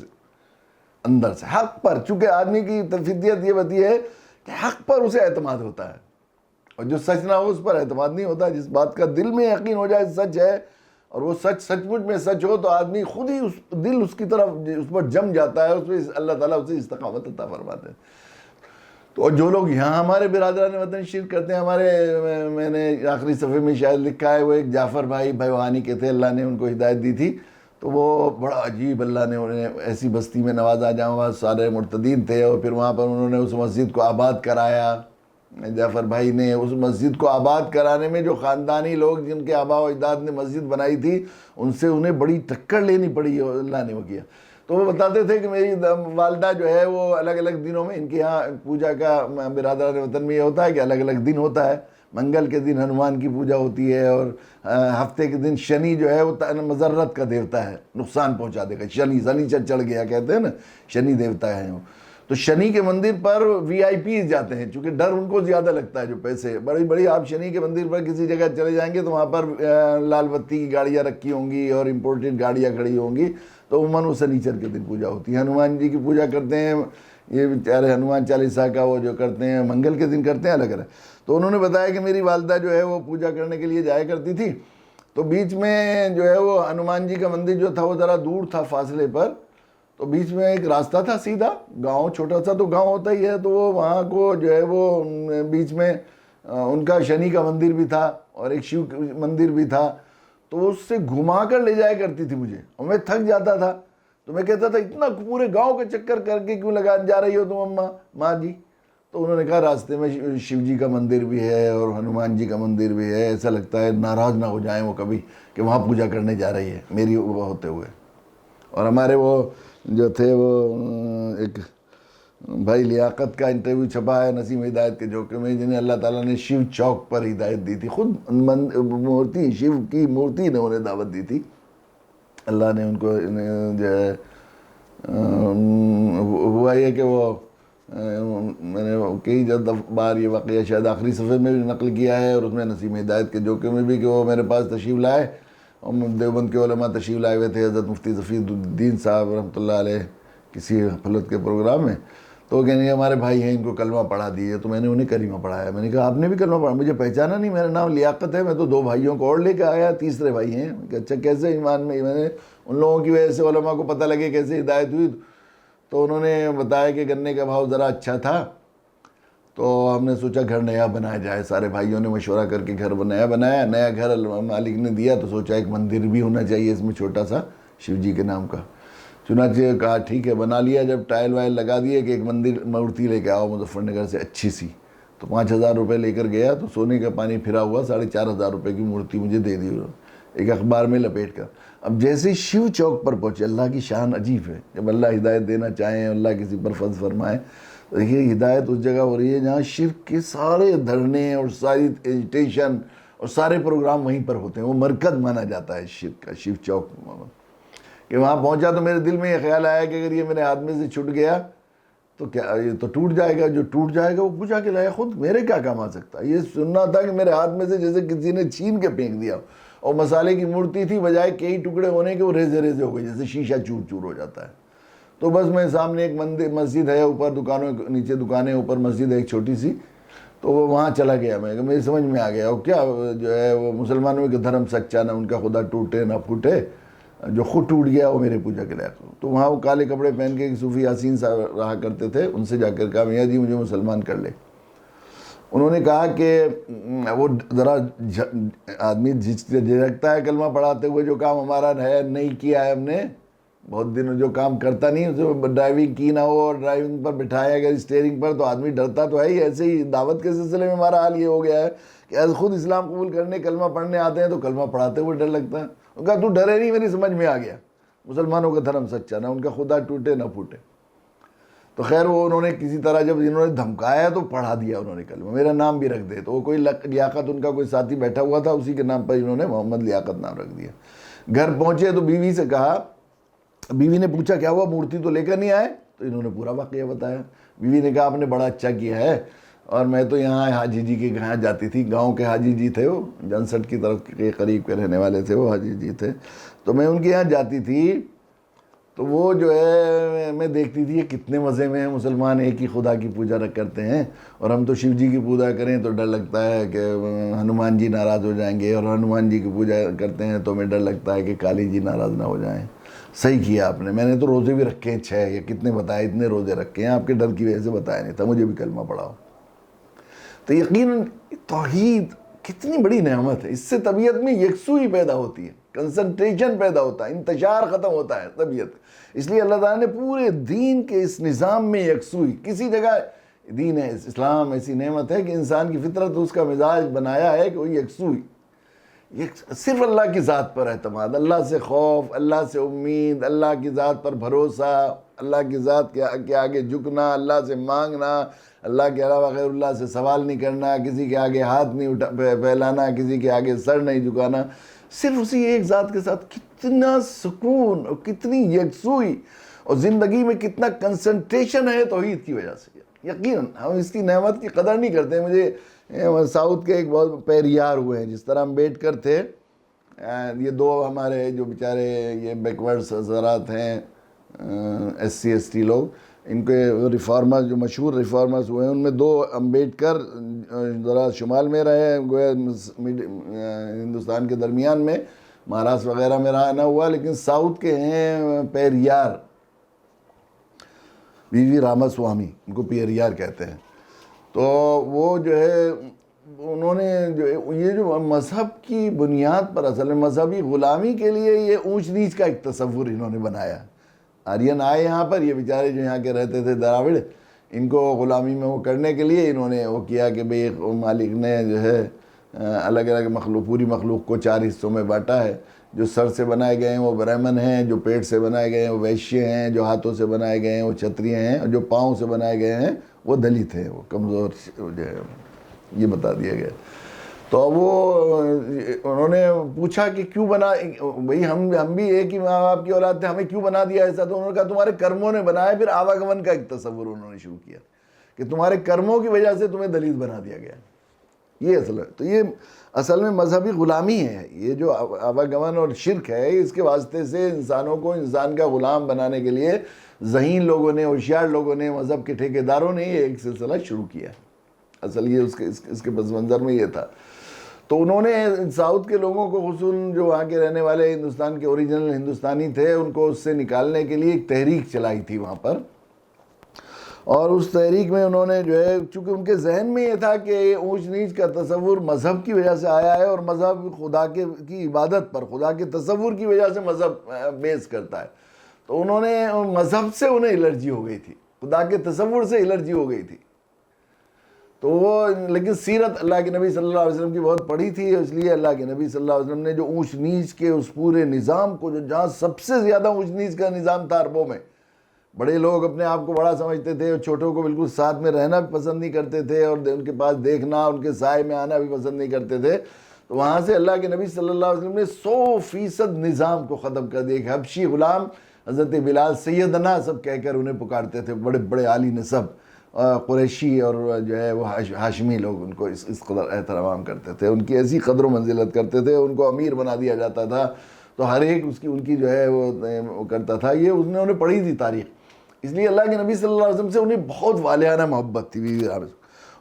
اندر سے، حق پر. چونکہ آدمی کی فطرت یہ ہوتی ہے کہ حق پر اسے اعتماد ہوتا ہے، اور جو سچ نہ ہو اس پر اعتماد نہیں ہوتا. جس بات کا دل میں یقین ہو جائے سچ ہے، اور وہ سچ سچ مچ میں سچ ہو، تو آدمی خود ہی دل اس کی طرف اس پر جم جاتا ہے. اس پہ اللہ تعالیٰ اسے استقامت عطا فرماتے ہیں. تو جو لوگ یہاں ہمارے برادران وطن شرک کرتے ہیں، میں نے آخری صفحے میں شاید لکھا ہے، وہ ایک جعفر بھائی بھیوانی کے تھے، اللہ نے ان کو ہدایت دی تھی، تو وہ بڑا عجیب، اللہ نے انہیں ایسی بستی میں نوازا جہاں وہاں سارے مرتدین تھے، اور پھر وہاں پر انہوں نے اس مسجد کو آباد کرایا۔ جعفر بھائی نے اس مسجد کو آباد کرانے میں جو خاندانی لوگ جن کے آباء و اجداد نے مسجد بنائی تھی، ان سے انہیں بڑی ٹکر لینی پڑی، اللہ نے وہ کیا۔ تو وہ بتاتے تھے کہ میری والدہ جو ہے وہ الگ الگ دنوں میں، ان کے یہاں پوجا کا برادران وطن میں یہ ہوتا ہے کہ الگ الگ دن ہوتا ہے، منگل کے دن ہنومان کی پوجا ہوتی ہے، اور ہفتے کے دن شنی جو ہے وہ مضرت کا دیوتا ہے، نقصان پہنچا دے گا، شنی چڑھ گیا کہتے ہیں نا، شنی دیوتا ہے وہ۔ تو شنی کے مندر پر وی آئی پی جاتے ہیں، چونکہ ڈر ان کو زیادہ لگتا ہے، جو پیسے بڑی بڑی، آپ شنی کے مندر پر کسی جگہ چلے جائیں گے تو وہاں پر لال بتی کی گاڑیاں رکھی ہوں گی اور امپورٹڈ گاڑیاں کھڑی ہوں گی، تو عموماً وہ سنیچر کے دن پوجا ہوتی ہے۔ ہنومان جی کی پوجا کرتے ہیں، یہ بیچارے ہنومان چالیسا کا وہ جو کرتے ہیں منگل کے دن کرتے ہیں الگ الگ۔ تو انہوں نے بتایا کہ میری والدہ جو ہے وہ پوجا کرنے کے لیے جایا کرتی تھی، تو بیچ میں جو ہے وہ ہنومان جی کا مندر جو تھا وہ ذرا دور تھا فاصلے پر، تو بیچ میں ایک راستہ تھا سیدھا، گاؤں چھوٹا سا تو گاؤں ہوتا ہی ہے، تو وہ وہاں کو جو ہے وہ بیچ میں ان کا شنی کا مندر بھی تھا اور ایک شیو مندر بھی تھا، تو اس سے گھما کر لے جایا کرتی تھی مجھے، اور میں تھک جاتا تھا تو میں کہتا تھا اتنا پورے گاؤں کا چکر کر کے کیوں لگا جا رہی ہو تم ماں جی؟ تو انہوں نے کہا راستے میں شیو جی کا مندر بھی ہے اور ہنومان جی کا مندر بھی ہے، ایسا لگتا ہے ناراض نہ ہو جائیں وہ کبھی کہ وہاں پوجا کرنے جا رہی ہے میری ہوتے ہوئے۔ اور ہمارے وہ جو تھے وہ ایک بھائی لیاقت کا انٹرویو چھپا ہے نسیم ہدایت کے جوکے میں، جنہیں اللہ تعالیٰ نے شیو چوک پر ہدایت دی تھی، خود مورتی شیو کی مورتی نے انہیں دعوت دی تھی، اللہ نے ان کو جو ہے ہوا یہ کہ وہ میں نے کئی بار یہ واقعہ شاید آخری صفحے میں بھی نقل کیا ہے، اور اس میں نسیم ہدایت کے جوکے میں بھی، کہ وہ میرے پاس تشریف لائے، اور دیوبند کے علماء تشریف لائے ہوئے تھے، حضرت مفتی ظفیر الدین صاحب رحمۃ اللہ علیہ کسی حفلت کے پروگرام میں، تو وہ کہنے کہ ہمارے بھائی ہیں ان کو کلمہ پڑھا دیے، تو میں نے انہیں کلمہ پڑھایا۔ میں نے کہا آپ نے بھی کلمہ پڑھا؟ مجھے پہچانا نہیں، میرا نام لیاقت ہے، میں تو 2 بھائیوں کو اور لے کے آیا، تیسرے بھائی ہیں۔ کہ اچھا کیسے ایمان میں نے ان لوگوں کی وجہ سے علماء کو پتہ لگے کیسے ہدایت ہوئی، تو انہوں نے بتایا کہ گنے کا بھاؤ ذرا اچھا تھا، تو ہم نے سوچا گھر نیا بنایا جائے، سارے بھائیوں نے مشورہ کر کے گھر بنایا، نیا گھر مالک نے دیا، تو سوچا ایک مندر بھی ہونا چاہیے اس میں چھوٹا سا شیو جی کے نام کا، چنانچہ کہا ٹھیک ہے بنا لیا۔ جب ٹائل وائل لگا دیے کہ ایک مندر مورتی لے کے آؤ مظفر نگر سے اچھی سی، تو 5,000 روپے لے کر گیا، تو سونے کا پانی پھرا ہوا 4,500 روپے کی مورتی مجھے دے دی ایک اخبار میں لپیٹ کر۔ اب جیسے شیو چوک پر پہنچے، اللہ کی شان عجیب ہے، جب اللہ ہدایت دینا چاہیں، اللہ کسی پر فضل فرمائے، دیکھیے ہدایت اس جگہ ہو رہی ہے جہاں شرک کے سارے دھرنے اور ساری ایجیٹیشن اور سارے پروگرام وہیں پر ہوتے ہیں، وہ مرکز مانا جاتا ہے شرک کا، شیو چوک۔ کہ وہاں پہنچا تو میرے دل میں یہ خیال آیا کہ اگر یہ میرے ہاتھ میں سے چھٹ گیا تو کیا یہ تو ٹوٹ جائے گا، جو ٹوٹ جائے گا وہ پوجا کے لائق خود میرے کیا کام آ سکتا ہے؟ یہ سننا تھا کہ میرے ہاتھ میں سے جیسے کسی نے چھین کے پھینک دیا، اور مسالے کی مورتی تھی، بجائے کئی ٹکڑے ہونے کے وہ ریزے ریزے ہو گئے، جیسے شیشہ چور چور ہو جاتا ہے۔ تو بس میں سامنے ایک مسجد ہے، اوپر دکانوں نیچے دکانیں، اوپر مسجد ہے ایک چھوٹی سی، تو وہ وہاں چلا گیا میں، میری سمجھ میں آ گیا، اور کیا جو ہے وہ مسلمانوں کے دھرم سچا، نہ ان کا خدا ٹوٹے نہ پھوٹے، جو خود ٹوٹ گیا وہ میرے پوجا کے لائق۔ تو وہاں وہ کالے کپڑے پہن کے ایک صوفی یاسین صاحب رہا کرتے تھے، ان سے جا کر کہا میاں جی مجھے مسلمان کر لے۔ انہوں نے کہا کہ وہ ذرا آدمی جھجکتا ہے کلمہ پڑھاتے ہوئے، جو کام ہمارا ہے نہیں کیا ہے ہم نے بہت دن، جو کام کرتا نہیں، اسے ڈرائیونگ کی نہ ہو اور ڈرائیونگ پر بٹھایا اگر اسٹیئرنگ پر، تو آدمی ڈرتا تو ہے ہی۔ ایسے ہی دعوت کے سلسلے میں ہمارا حال یہ ہو گیا ہے کہ خود اسلام قبول کرنے کلمہ پڑھنے آتے ہیں تو کلمہ پڑھاتے ہوئے ڈر لگتا ہے۔ ان کا تو ڈرے نہیں، میری سمجھ میں آ گیا، مسلمانوں کا دھرم سچا، نہ ان کا خدا ٹوٹے نہ پھوٹے۔ تو خیر وہ انہوں نے کسی طرح جب انہوں نے دھمکایا تو پڑھا دیا انہوں نے کلمہ، میرا نام بھی رکھ دے، تو وہ کوئی لیاقت ان کا کوئی ساتھی بیٹھا ہوا تھا، اسی کے نام پر انہوں نے محمد لیاقت نام رکھ دیا۔ گھر پہنچے تو بیوی سے کہا، بیوی نے پوچھا کیا ہوا مورتی تو لے کر نہیں آئے؟ تو انہوں نے پورا واقعہ بتایا۔ بیوی نے کہا آپ نے بڑا اچھا کیا ہے، اور میں تو یہاں حاجی جی کے یہاں جاتی تھی، گاؤں کے حاجی جی تھے، وہ جنسٹ کی طرف کے قریب کے رہنے والے تھے، وہ حاجی جی تھے، تو میں ان کے یہاں جاتی تھی، تو وہ جو ہے میں دیکھتی تھی یہ کتنے مزے میں ہیں، مسلمان ایک ہی خدا کی پوجا کرتے ہیں، اور ہم تو شیو جی کی پوجا کریں تو ڈر لگتا ہے کہ ہنومان جی ناراض ہو جائیں گے، اور ہنومان جی کی پوجا کرتے ہیں تو ہمیں ڈر لگتا ہے کہ کالی جی ناراض نہ ہو جائیں۔ صحیح کیا آپ نے، میں نے تو روزے بھی رکھے ہیں 6 یا کتنے بتائے، اتنے روزے رکھے ہیں، آپ کے ڈر کی وجہ سے بتایا نہیں تھا، مجھے بھی کلمہ پڑھاؤ۔ تو یقیناً توحید کتنی بڑی نعمت ہے، اس سے طبیعت میں یکسوئی پیدا ہوتی ہے، کنسنٹریشن پیدا ہوتا ہے، انتشار ختم ہوتا ہے طبیعت۔ اس لیے اللہ تعالیٰ نے پورے دین کے اس نظام میں یکسوئی، کسی جگہ دین ہے اسلام ایسی نعمت ہے کہ انسان کی فطرت اس کا مزاج بنایا ہے کہ وہ یکسوئی، صرف اللہ کی ذات پر اعتماد، اللہ سے خوف، اللہ سے امید، اللہ کی ذات پر بھروسہ، اللہ کی ذات کے آگے جھکنا، اللہ سے مانگنا، اللہ کے علاوہ غیر اللہ سے سوال نہیں کرنا، کسی کے آگے ہاتھ نہیں پھیلانا، کسی کے آگے سر نہیں جھکانا، صرف اسی ایک ذات کے ساتھ کتنا سکون اور کتنی یکسوئی اور زندگی میں کتنا کنسنٹریشن ہے توحید کی وجہ سے۔ یقیناً ہم اس کی نعمت کی قدر نہیں کرتے۔ مجھے ساؤتھ کے ایک بہت پیریار ہوئے ہیں، جس طرح امبیڈکر تھے، یہ دو ہمارے جو بیچارے یہ بیکورڈ حضرات ہیں، ایس سی ایس ٹی لوگ، ان کے ریفارمرز جو مشہور ریفارمرز ہوئے ہیں، ان میں 2 امبیڈکر ذرا شمال میں رہے، گویا ہندوستان کے درمیان میں، مہاراشٹر وغیرہ میں رہا نہ ہوا، لیکن ساؤتھ کے ہیں پیریار، وی وی راما سوامی، ان کو پیریار کہتے ہیں۔ تو وہ جو ہے انہوں نے یہ جو مذہب کی بنیاد پر، اصل میں مذہبی غلامی کے لیے یہ اونچ نیچ کا ایک تصور انہوں نے بنایا۔ آرین آئے یہاں پر، یہ بیچارے جو یہاں کے رہتے تھے دراوڑ، ان کو غلامی میں وہ کرنے کے لیے انہوں نے وہ کیا کہ بھئی مالک نے جو ہے الگ الگ مخلوق، پوری مخلوق کو 4 حصوں میں بانٹا ہے۔ جو سر سے بنائے گئے ہیں وہ برہمن ہیں، جو پیٹ سے بنائے گئے ہیں وہ ویشیہ ہیں، جو ہاتھوں سے بنائے گئے ہیں وہ چھتریہ ہیں، اور جو پاؤں سے بنائے گئے ہیں وہ دلت ہیں، وہ کمزور جو ہے، یہ بتا دیا گیا۔ تو وہ انہوں نے پوچھا کہ کیوں بنا، بھئی ہم بھی ایک ہی ماں باپ کی اولاد تھے، ہمیں کیوں بنا دیا ایسا؟ تو انہوں نے کہا تمہارے کرموں نے بنایا۔ پھر آواگمن کا ایک تصور انہوں نے شروع کیا کہ تمہارے کرموں کی وجہ سے تمہیں دلت بنا دیا گیا، یہ اصل ہے۔ تو یہ اصل میں مذہبی غلامی ہے، یہ جو آواگمن اور شرک ہے، اس کے واسطے سے انسانوں کو انسان کا غلام بنانے کے لیے ذہین لوگوں نے، ہوشیار لوگوں نے، مذہب کے ٹھیکیداروں نے یہ ایک سلسلہ شروع کیا۔ اصل یہ اس کے پس منظر میں یہ تھا۔ تو انہوں نے ساؤتھ کے لوگوں کو، خصوصاً جو وہاں کے رہنے والے ہندوستان کے اوریجنل ہندوستانی تھے، ان کو اس سے نکالنے کے لیے ایک تحریک چلائی تھی وہاں پر۔ اور اس تحریک میں انہوں نے جو ہے، چونکہ ان کے ذہن میں یہ تھا کہ یہ اونچ نیچ کا تصور مذہب کی وجہ سے آیا ہے، اور مذہب خدا کی عبادت پر، خدا کے تصور کی وجہ سے مذہب بیس کرتا ہے۔ تو انہوں نے مذہب سے انہیں الرجی ہو گئی تھی، خدا کے تصور سے الرجی ہو گئی تھی۔ تو وہ لیکن سیرت اللہ کے نبی صلی اللہ علیہ وسلم کی بہت پڑھی تھی، اس لیے اللہ کے نبی صلی اللہ علیہ وسلم نے جو اونچ نیچ کے اس پورے نظام کو، جو جہاں سب سے زیادہ اونچ نیچ کا نظام تھا عربوں میں، بڑے لوگ اپنے آپ کو بڑا سمجھتے تھے اور چھوٹوں کو بالکل ساتھ میں رہنا بھی پسند نہیں کرتے تھے، اور ان کے پاس دیکھنا، ان کے سائے میں آنا بھی پسند نہیں کرتے تھے۔ تو وہاں سے اللہ کے نبی صلی اللہ علیہ وسلم نے 100% نظام کو ختم کر دیا۔ ایک حبشی غلام حضرت بلال سیدنا سب کہہ کر انہیں پکارتے تھے، بڑے بڑے عالی نسب قریشی اور جو ہے وہ ہاشمی لوگ ان کو اس قدر احترام کرتے تھے، ان کی ایسی قدر و منزلت کرتے تھے، ان کو امیر بنا دیا جاتا تھا۔ تو ہر ایک ان کی جو ہے وہ کرتا تھا۔ یہ انہوں نے پڑھی تھی تاریخ، اس لیے اللہ کے نبی صلی اللہ علیہ وسلم سے انہیں بہت والہانہ محبت تھی۔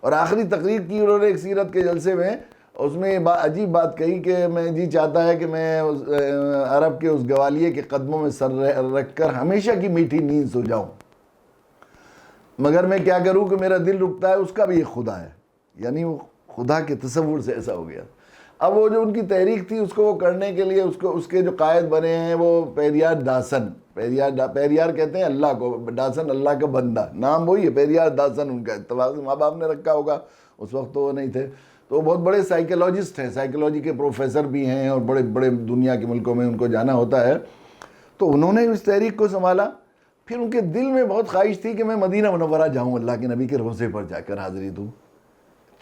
اور آخری تقریر کی انہوں نے ایک سیرت کے جلسے میں، اس میں عجیب بات کہی کہ میں جی چاہتا ہے کہ میں عرب کے اس گوالیے کے قدموں میں سر رکھ کر ہمیشہ کی میٹھی نیند سو جاؤں، مگر میں کیا کروں کہ میرا دل رکتا ہے، اس کا بھی ایک خدا ہے۔ یعنی وہ خدا کے تصور سے ایسا ہو گیا۔ اب وہ جو ان کی تحریک تھی، اس کو وہ کرنے کے لیے اس کے جو قائد بنے ہیں وہ پیریار داسن، پیریار کہتے ہیں اللہ کو، داسن اللہ کا بندہ، نام وہی ہے، پیریار داسن ان کا اتفاق سے ماں باپ نے رکھا ہوگا، اس وقت تو وہ نہیں تھے۔ تو وہ بہت بڑے سائیکولوجسٹ ہیں، سائیکولوجی کے پروفیسر بھی ہیں، اور بڑے بڑے دنیا کے ملکوں میں ان کو جانا ہوتا ہے۔ تو انہوں نے اس تحریک کو سنبھالا۔ پھر ان کے دل میں بہت خواہش تھی کہ میں مدینہ منورہ جاؤں، اللہ کے نبی کے روضے پر جا کر حاضری دوں،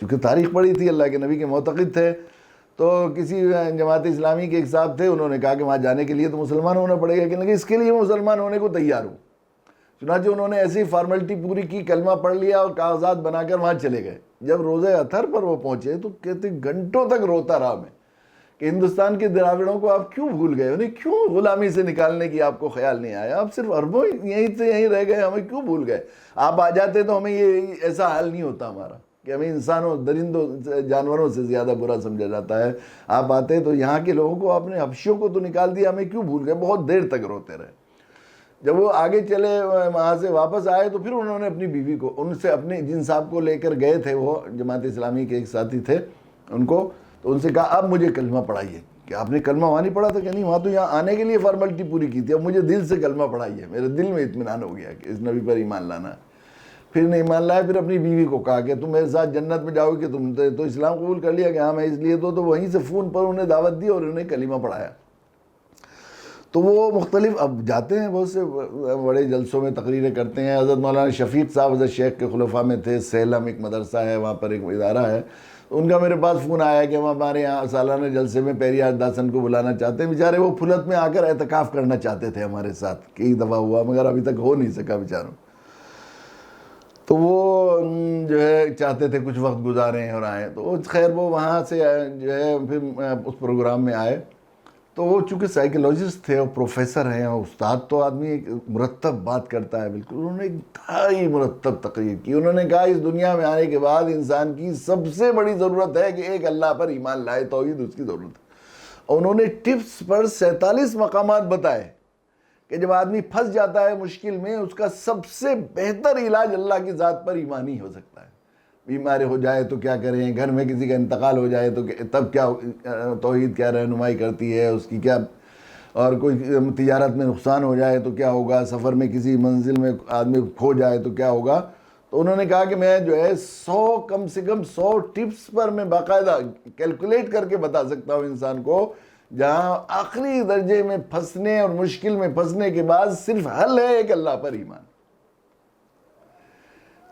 چونکہ تاریخ پڑھی تھی، اللہ کے نبی کے معتقد تھے۔ تو کسی جماعت اسلامی کے ایک صاحب تھے، انہوں نے کہا کہ وہاں جانے کے لیے تو مسلمان ہونا پڑے گا، کہ اس کے لیے میں مسلمان ہونے کو تیار ہوں۔ چنانچہ انہوں نے ایسی فارمیلٹی پوری کی، کلمہ پڑھ لیا اور کاغذات بنا کر وہاں چلے گئے۔ جب روزہ اطہر پر وہ پہنچے تو کہتے گھنٹوں تک روتا رہا میں کہ ہندوستان کے دراوڑوں کو آپ کیوں بھول گئے، انہیں کیوں غلامی سے نکالنے کی آپ کو خیال نہیں آیا؟ آپ صرف عربوں یہیں سے یہیں رہ گئے، ہمیں کیوں بھول گئے؟ آپ آ جاتے تو ہمیں یہ ایسا حال نہیں ہوتا ہمارا کہ ہمیں انسانوں، درندوں، جانوروں سے زیادہ برا سمجھا جاتا ہے۔ آپ آتے تو یہاں کے لوگوں کو، آپ نے حبشیوں کو تو نکال دیا، ہمیں کیوں بھول گئے؟ بہت دیر تک روتے رہے۔ جب وہ آگے چلے وہاں سے واپس آئے تو پھر انہوں نے اپنی بیوی کو ان سے اپنے جن صاحب کو لے کر گئے تھے، وہ جماعت اسلامی کے ایک ساتھی تھے ان کو، تو ان سے کہا اب مجھے کلمہ پڑھائیے. کہ آپ نے کلمہ وہاں نہیں پڑھا تھا؟ کہ نہیں، وہاں تو یہاں آنے کے لیے فارمیلٹی پوری کی تھی، اب مجھے دل سے کلمہ پڑھائیے. میرے دل میں اطمینان ہو گیا کہ اس نبی پر ایمان لانا ہے. پھر نے ایمان لایا. پھر اپنی بیوی کو کہا کہ تم میرے ساتھ جنت میں جاؤ گے. تم تو اسلام قبول کر لیا؟ کہ ہاں میں اس لیے تو وہیں سے فون پر انہیں دعوت دی اور انہیں کلمہ پڑھایا. تو وہ مختلف اب جاتے ہیں، بہت سے بڑے جلسوں میں تقریریں کرتے ہیں. حضرت مولانا شفیق صاحب حضرت شیخ کے خلفاء میں تھے. سیلم ایک مدرسہ ہے، وہاں پر ایک ادارہ ہے. ان کا میرے پاس فون آیا کہ وہ ہمارے یہاں سالانہ جلسے میں پیریار داسن کو بلانا چاہتے ہیں. بیچارے وہ پھلت میں آ کر اعتکاف کرنا چاہتے تھے ہمارے ساتھ، کئی دفعہ ہوا مگر ابھی تک ہو نہیں سکا بیچاروں. تو وہ جو ہے چاہتے تھے کچھ وقت گزاریں اور آئیں. تو خیر وہ وہاں سے جو ہے پھر اس پروگرام میں آئے. تو وہ چونکہ سائیکولوجسٹ تھے اور پروفیسر ہیں اور استاد، تو آدمی ایک مرتب بات کرتا ہے بالکل. انہوں نے ایک انتہائی مرتب تقریر کی. انہوں نے کہا اس دنیا میں آنے کے بعد انسان کی سب سے بڑی ضرورت ہے کہ ایک اللہ پر ایمان لائے، توحید اس کی ضرورت ہے. اور انہوں نے ٹپس پر 47 مقامات بتائے کہ جب آدمی پھنس جاتا ہے مشکل میں، اس کا سب سے بہتر علاج اللہ کی ذات پر ایمان ہی ہو سکتا ہے. بیمار ہو جائے تو کیا کریں، گھر میں کسی کا انتقال ہو جائے تو تب کیا توحید کیا رہنمائی کرتی ہے اس کی کیا، اور کوئی تجارت میں نقصان ہو جائے تو کیا ہوگا، سفر میں کسی منزل میں آدمی کھو جائے تو کیا ہوگا. تو انہوں نے کہا کہ میں جو ہے 100 کم سے کم 100 ٹپس پر میں باقاعدہ کیلکولیٹ کر کے بتا سکتا ہوں انسان کو، جہاں آخری درجے میں پھنسنے اور مشکل میں پھنسنے کے بعد صرف حل ہے ایک اللہ پر ایمان.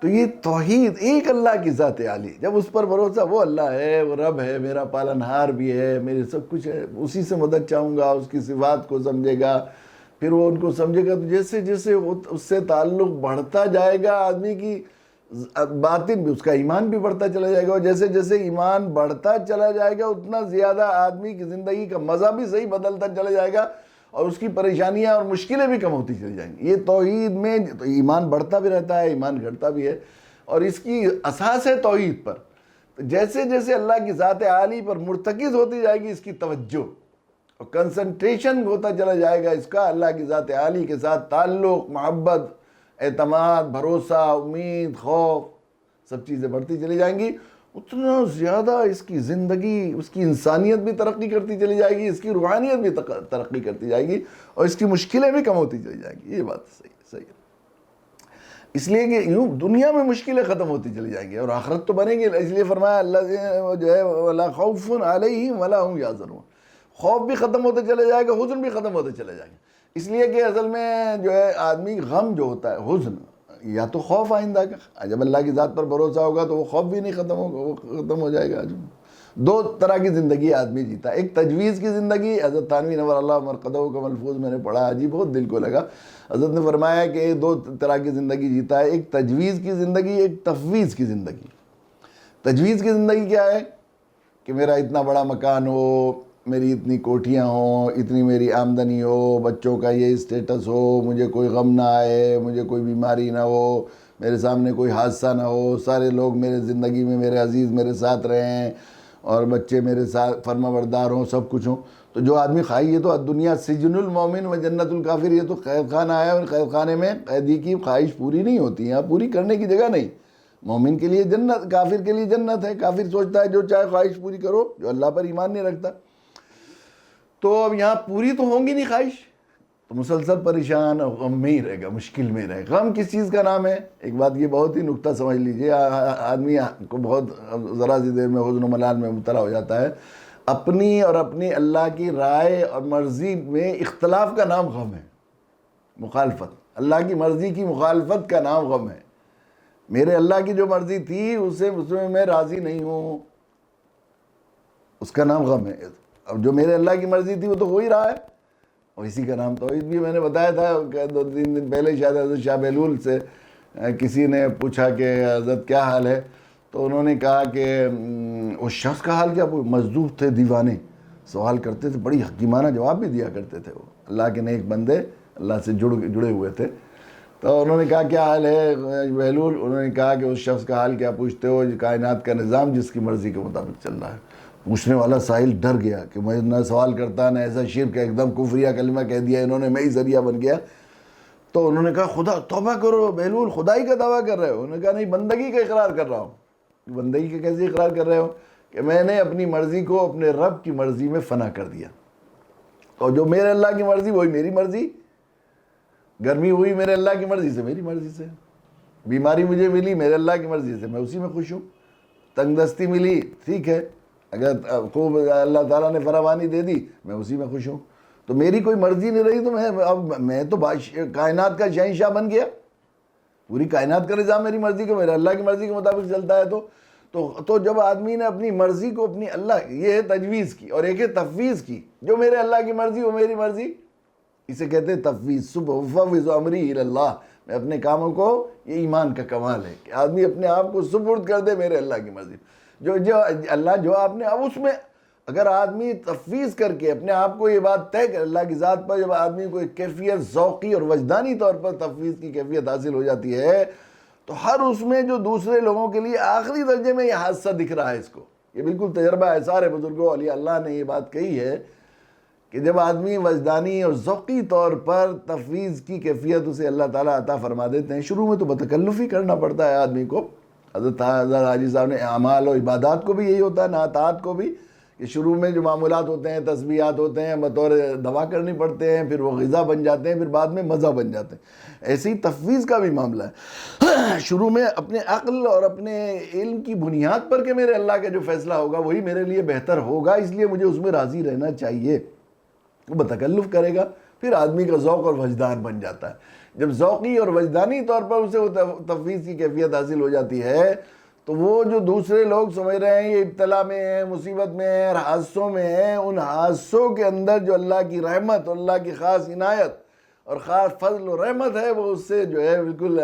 تو یہ توحید، ایک اللہ کی ذات عالی، جب اس پر بھروسہ، وہ اللہ ہے، وہ رب ہے، میرا پالنہار بھی ہے، میرے سب کچھ ہے، اسی سے مدد چاہوں گا. اس کی صفات کو سمجھے گا، پھر وہ ان کو سمجھے گا. تو جیسے جیسے اس سے تعلق بڑھتا جائے گا، آدمی کی باطن بھی، اس کا ایمان بھی بڑھتا چلا جائے گا. اور جیسے جیسے ایمان بڑھتا چلا جائے گا اتنا زیادہ آدمی کی زندگی کا مزہ بھی صحیح بدلتا چلا جائے گا، اور اس کی پریشانیاں اور مشکلیں بھی کم ہوتی چلی جائیں گی. یہ توحید میں ایمان بڑھتا بھی رہتا ہے، ایمان گھٹتا بھی ہے، اور اس کی اساس ہے توحید پر. جیسے جیسے اللہ کی ذات عالی پر مرتکز ہوتی جائے گی اس کی توجہ اور کنسنٹریشن ہوتا چلا جائے گا اس کا، اللہ کی ذات عالی کے ساتھ تعلق، محبت، اعتماد، بھروسہ، امید، خوف، سب چیزیں بڑھتی چلی جائیں گی، اتنا زیادہ اس کی زندگی، اس کی انسانیت بھی ترقی کرتی چلی جائے گی، اس کی روحانیت بھی ترقی کرتی جائے گی، اور اس کی مشکلیں بھی کم ہوتی چلی جائیں گی. یہ بات صحیح ہے. اس لیے کہ یوں دنیا میں مشکلیں ختم ہوتی چلی جائیں گی اور آخرت تو بنے گی. اس لیے فرمایا اللہ جو ہے وَلَا خَوْفٌ عَلَيْهِمْ وَلَا هُمْ يَحْزَنُونَ. خوف بھی ختم ہوتے چلے جائے گا، حزن بھی ختم ہوتے چلے جائے گا. اس لیے کہ اصل میں جو ہے آدمی غم جو ہوتا ہے، حزن یا تو خوف آئندہ کا، جب اللہ کی ذات پر بھروسہ ہوگا تو وہ خوف بھی نہیں ختم ہوگا، وہ ختم ہو جائے گا. دو طرح کی زندگی آدمی جیتا ہے. ایک تجویز کی زندگی، حضرت تھانوی نور اللہ مرقدہ کا ملفوظ میں نے پڑھا، عجیب، بہت دل کو لگا. حضرت نے فرمایا کہ دو طرح کی زندگی جیتا ہے، ایک تجویز کی زندگی، ایک تفویض کی زندگی. تجویز کی زندگی کیا ہے کہ میرا اتنا بڑا مکان ہو، میری اتنی کوٹھیاں ہوں، اتنی میری آمدنی ہو، بچوں کا یہ اسٹیٹس ہو، مجھے کوئی غم نہ آئے، مجھے کوئی بیماری نہ ہو، میرے سامنے کوئی حادثہ نہ ہو، سارے لوگ میرے زندگی میں میرے عزیز میرے ساتھ رہیں، اور بچے میرے ساتھ فرما بردار ہوں، سب کچھ ہوں. تو جو آدمی خواہی، یہ تو دنیا سجن المومن و جنت الکافر، یہ تو قید خانہ آیا، اور قید خانے میں قیدی کی خواہش پوری نہیں ہوتی، یہاں پوری کرنے کی جگہ نہیں. مومن کے لیے جنت، کافر کے لیے جنت ہے. کافر سوچتا ہے جو چاہے خواہش پوری کرو، جو اللہ پر ایمان نہیں رکھتا. تو اب یہاں پوری تو ہوں گی نہیں خواہش، تو مسلسل پریشان اور غم میں ہی رہے گا، مشکل میں رہے گا. غم کس چیز کا نام ہے؟ ایک بات یہ بہت ہی نکتہ سمجھ لیجئے، آدمی کو بہت ذرا سی دیر میں حزن و ملال میں مبتلا ہو جاتا ہے. اپنی اور اپنی اللہ کی رائے اور مرضی میں اختلاف کا نام غم ہے، مخالفت. اللہ کی مرضی کی مخالفت کا نام غم ہے. میرے اللہ کی جو مرضی تھی اس میں میں راضی نہیں ہوں، اس کا نام غم ہے. اب جو میرے اللہ کی مرضی تھی وہ تو ہو ہی رہا ہے، اور اسی کا نام توحید بھی. میں نے بتایا تھا کہ 2-3 دن پہلے شاید حضرت شاہ بہلول سے کسی نے پوچھا کہ حضرت کیا حال ہے، تو انہوں نے کہا کہ اس شخص کا حال کیا، مجذوب تھے، دیوانے، سوال کرتے تھے، بڑی حکیمانہ جواب بھی دیا کرتے تھے. وہ اللہ کے نیک بندے، اللہ سے جڑے ہوئے تھے. تو انہوں نے کہا کیا حال ہے بہلول؟ انہوں نے کہا کہ اس شخص کا حال کیا پوچھتے ہو، کائنات کا نظام جس کی مرضی کے مطابق چل رہا ہے. پوچھنے والا سائل ڈر گیا کہ میں نہ سوال کرتا نہ ایسا شرک، ایک دم کفریہ کلمہ کہہ دیا انہوں نے، میں ہی ذریعہ بن گیا. تو انہوں نے کہا خدا توبہ کرو بہلول، خدائی کا دعویٰ کر رہے ہو؟ انہوں نے کہا نہیں، بندگی کا اقرار کر رہا ہوں۔ بندگی کا کیسے اقرار کر رہے ہو؟ کہ میں نے اپنی مرضی کو اپنے رب کی مرضی میں فنا کر دیا، اور جو میرے اللہ کی مرضی وہی میری مرضی۔ گرمی ہوئی میرے اللہ کی مرضی سے، میری مرضی سے۔ بیماری مجھے ملی میرے اللہ کی مرضی سے، میں اسی میں خوش ہوں۔ تنگ دستی ملی، ٹھیک ہے، اگر خوب اللہ تعالیٰ نے فراوانی دے دی، میں اسی میں خوش ہوں۔ تو میری کوئی مرضی نہیں رہی تو اب میں تو کائنات کا شہنشاہ بن گیا، پوری کائنات کا نظام میری مرضی کا، میرے اللہ کی مرضی کے مطابق چلتا ہے۔ تو جب آدمی نے اپنی مرضی کو اپنی اللہ، یہ ہے تجویز کی، اور ایک ہے تفویض کی، جو میرے اللہ کی مرضی وہ میری مرضی، اسے کہتے ہیں تفویض۔ سبحانہ امری الی اللہ، میں اپنے کاموں کو، یہ ایمان کا کمال ہے کہ آدمی اپنے آپ کو سپرد کر دے میرے اللہ کی مرضی۔ جو اللہ جو آپ نے، اب اس میں اگر آدمی تفویض کر کے اپنے آپ کو یہ بات طے کر اللہ کی ذات پر، جب آدمی کو ایک کیفیت ذوقی اور وجدانی طور پر تفویض کی کیفیت حاصل ہو جاتی ہے، تو ہر اس میں جو دوسرے لوگوں کے لیے آخری درجے میں یہ حادثہ دکھ رہا ہے اس کو، یہ بالکل تجربہ ہے، سارے بزرگوں اولیاء اللہ نے یہ بات کہی ہے کہ جب آدمی وجدانی اور ذوقی طور پر تفویض کی کیفیت اسے اللہ تعالیٰ عطا فرما دیتے ہیں، شروع میں تو بتکلف ہی کرنا پڑتا ہے آدمی کو۔ حضرت حاجی صاحب نے اعمال و عبادات کو بھی یہی ہوتا ہے، نعتات کو بھی، کہ شروع میں جو معمولات ہوتے ہیں، تسبیحات ہوتے ہیں، بطور دوا کرنی پڑتے ہیں، پھر وہ غذا بن جاتے ہیں، پھر بعد میں مزہ بن جاتے ہیں۔ ایسے ہی تفویض کا بھی معاملہ ہے، شروع میں اپنے عقل اور اپنے علم کی بنیاد پر کہ میرے اللہ کا جو فیصلہ ہوگا وہی میرے لیے بہتر ہوگا، اس لیے مجھے اس میں راضی رہنا چاہیے، وہ بتکلف کرے گا، پھر آدمی کا ذوق اور وجدان بن جاتا ہے۔ جب ذوقی اور وجدانی طور پر اسے وہ تفویض کی کیفیت حاصل ہو جاتی ہے، تو وہ جو دوسرے لوگ سمجھ رہے ہیں یہ ابتلا میں ہیں، مصیبت میں ہیں، حادثوں میں ہیں، ان حادثوں کے اندر جو اللہ کی رحمت اور اللہ کی خاص عنایت اور خاص فضل و رحمت ہے، وہ اس سے جو ہے بالکل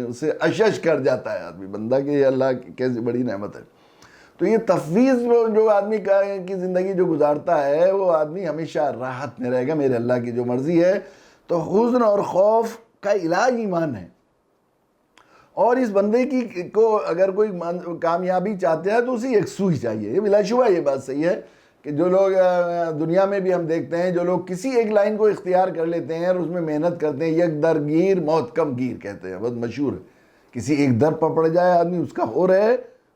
اسے اشش کر جاتا ہے آدمی، بندہ کہ یہ اللہ کی کیسی بڑی نعمت ہے۔ تو یہ تفویض جو آدمی کی زندگی جو گزارتا ہے، وہ آدمی ہمیشہ راحت میں رہے گا، میرے اللہ کی جو مرضی ہے۔ تو حزن اور خوف کا علاج ایمان ہے، اور اس بندے کی کو اگر کوئی کامیابی چاہتے ہیں تو اسے یکسوئی چاہیے۔ یہ بلا شبہ یہ بات صحیح ہے کہ جو لوگ دنیا میں بھی ہم دیکھتے ہیں، جو لوگ کسی ایک لائن کو اختیار کر لیتے ہیں اور اس میں محنت کرتے ہیں، یک در گیر موت کم گیر کہتے ہیں، بہت مشہور ہے۔ کسی ایک در پر پڑ جائے آدمی، اس کا ہو رہے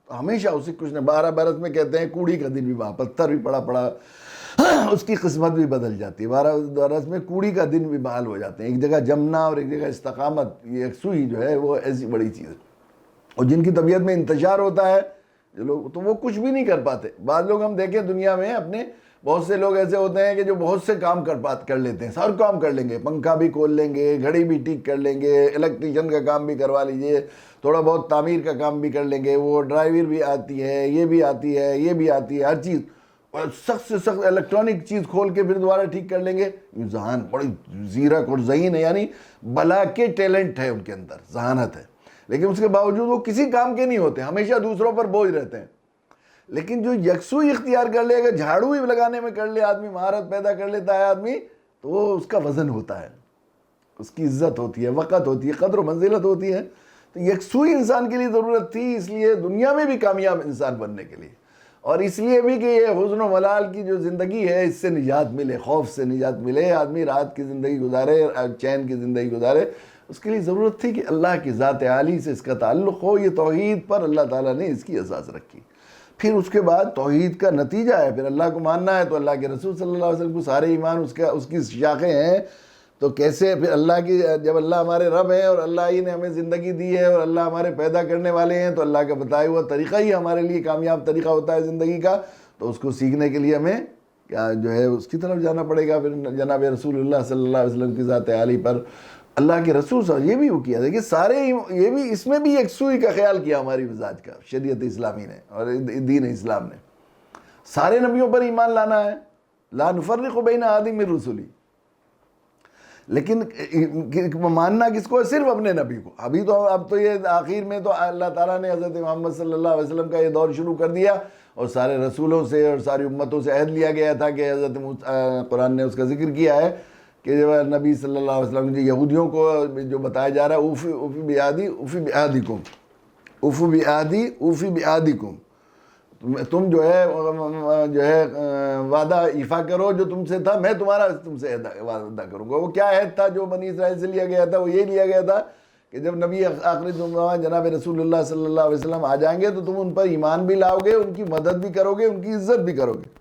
تو ہمیشہ اسے کچھ نہ، 12 برس میں کہتے ہیں کوڑی کا دن بھی وہاں، پتھر بھی پڑا اس کی قسمت بھی بدل جاتی ہے، 12 برس میں کوڑی کا دن بھی بحال ہو جاتے ہیں۔ ایک جگہ جمنا اور ایک جگہ استقامت، یہ یکسوئی جو ہے وہ ایسی بڑی چیز ہے، اور جن کی طبیعت میں انتشار ہوتا ہے جو لوگ، تو وہ کچھ بھی نہیں کر پاتے۔ بعض لوگ ہم دیکھیں دنیا میں اپنے، بہت سے لوگ ایسے ہوتے ہیں کہ جو بہت سے کام کر لیتے ہیں، سر کام کر لیں گے، پنکھا بھی کھول لیں گے، گھڑی بھی ٹھیک کر لیں گے، الیکٹریشین کا کام بھی کروا لیجئے، تھوڑا بہت تعمیر کا کام بھی کر لیں گے، وہ ڈرائیور بھی آتی ہے، یہ بھی آتی ہے، یہ بھی آتی ہے، ہر چیز، اور سخت سے سخت الیکٹرانک چیز کھول کے پھر دوبارہ ٹھیک کر لیں گے۔ ذہان بڑی زیرک اور ذہین ہے، یعنی بلا کے ٹیلنٹ ہے ان کے اندر، ذہانت ہے، لیکن اس کے باوجود وہ کسی کام کے نہیں ہوتے، ہمیشہ دوسروں پر بوجھ رہتے ہیں۔ لیکن جو یکسوئی اختیار کر لے گا، جھاڑو ہی لگانے میں کر لے آدمی، مہارت پیدا کر لیتا ہے آدمی، تو وہ اس کا وزن ہوتا ہے، اس کی عزت ہوتی ہے، وقت ہوتی ہے، قدر و منزلت ہوتی ہے۔ تو یکسوئی انسان کے لیے ضرورت تھی، اس لیے دنیا میں بھی کامیاب انسان بننے کے لیے، اور اس لیے بھی کہ یہ حزن و ملال کی جو زندگی ہے اس سے نجات ملے، خوف سے نجات ملے، آدمی راحت کی زندگی گزارے، چین کی زندگی گزارے، اس کے لیے ضرورت تھی کہ اللہ کی ذات عالی سے اس کا تعلق ہو۔ یہ توحید پر اللہ تعالیٰ نے اس کی اساس رکھی۔ پھر اس کے بعد توحید کا نتیجہ ہے، پھر اللہ کو ماننا ہے، تو اللہ کے رسول صلی اللہ علیہ وسلم کو سارے ایمان اس کی شاخیں ہیں۔ تو کیسے پھر اللہ کی، جب اللہ ہمارے رب ہے اور اللہ ہی نے ہمیں زندگی دی ہے اور اللہ ہمارے پیدا کرنے والے ہیں، تو اللہ کا بتایا ہوا طریقہ ہی ہمارے لیے کامیاب طریقہ ہوتا ہے زندگی کا، تو اس کو سیکھنے کے لیے ہمیں کیا جو ہے اس کی طرف جانا پڑے گا۔ پھر جناب رسول اللہ صلی اللہ علیہ وسلم کی ذات عالی پر اللہ کے رسول صلی اللہ علیہ وسلم، یہ بھی وہ کیا، دیکھیے سارے یہ بھی، اس میں بھی یکسوئی کا خیال کیا ہماری مزاج کا، شریعت اسلامی نے اور دین اسلام نے۔ سارے نبیوں پر ایمان لانا ہے، لا نفرق بین احد من رسلی، لیکن ماننا کس کو ہے؟ صرف اپنے نبی کو۔ اب تو یہ آخر میں تو اللہ تعالیٰ نے حضرت محمد صلی اللہ علیہ وسلم کا یہ دور شروع کر دیا، اور سارے رسولوں سے اور ساری امتوں سے عہد لیا گیا تھا کہ حضرت قرآن نے اس کا ذکر کیا ہے کہ جب نبی صلی اللہ علیہ وسلم یہودیوں کو جو بتایا جا رہا ہے، اوفی بعہدی اوفی بعہدکم، اوفو بعہدی اوفی بعہدکم، تم جو ہے وعدہ ایفا کرو جو تم سے تھا، میں تم سے وعدہ کروں گا۔ وہ کیا عہد تھا جو بنی اسرائیل سے لیا گیا تھا؟ وہ یہ لیا گیا تھا کہ جب نبی آخری زمان جناب رسول اللہ صلی اللہ علیہ وسلم آ جائیں گے تو تم ان پر ایمان بھی لاؤ گے، ان کی مدد بھی کرو گے، ان کی عزت بھی کرو گے۔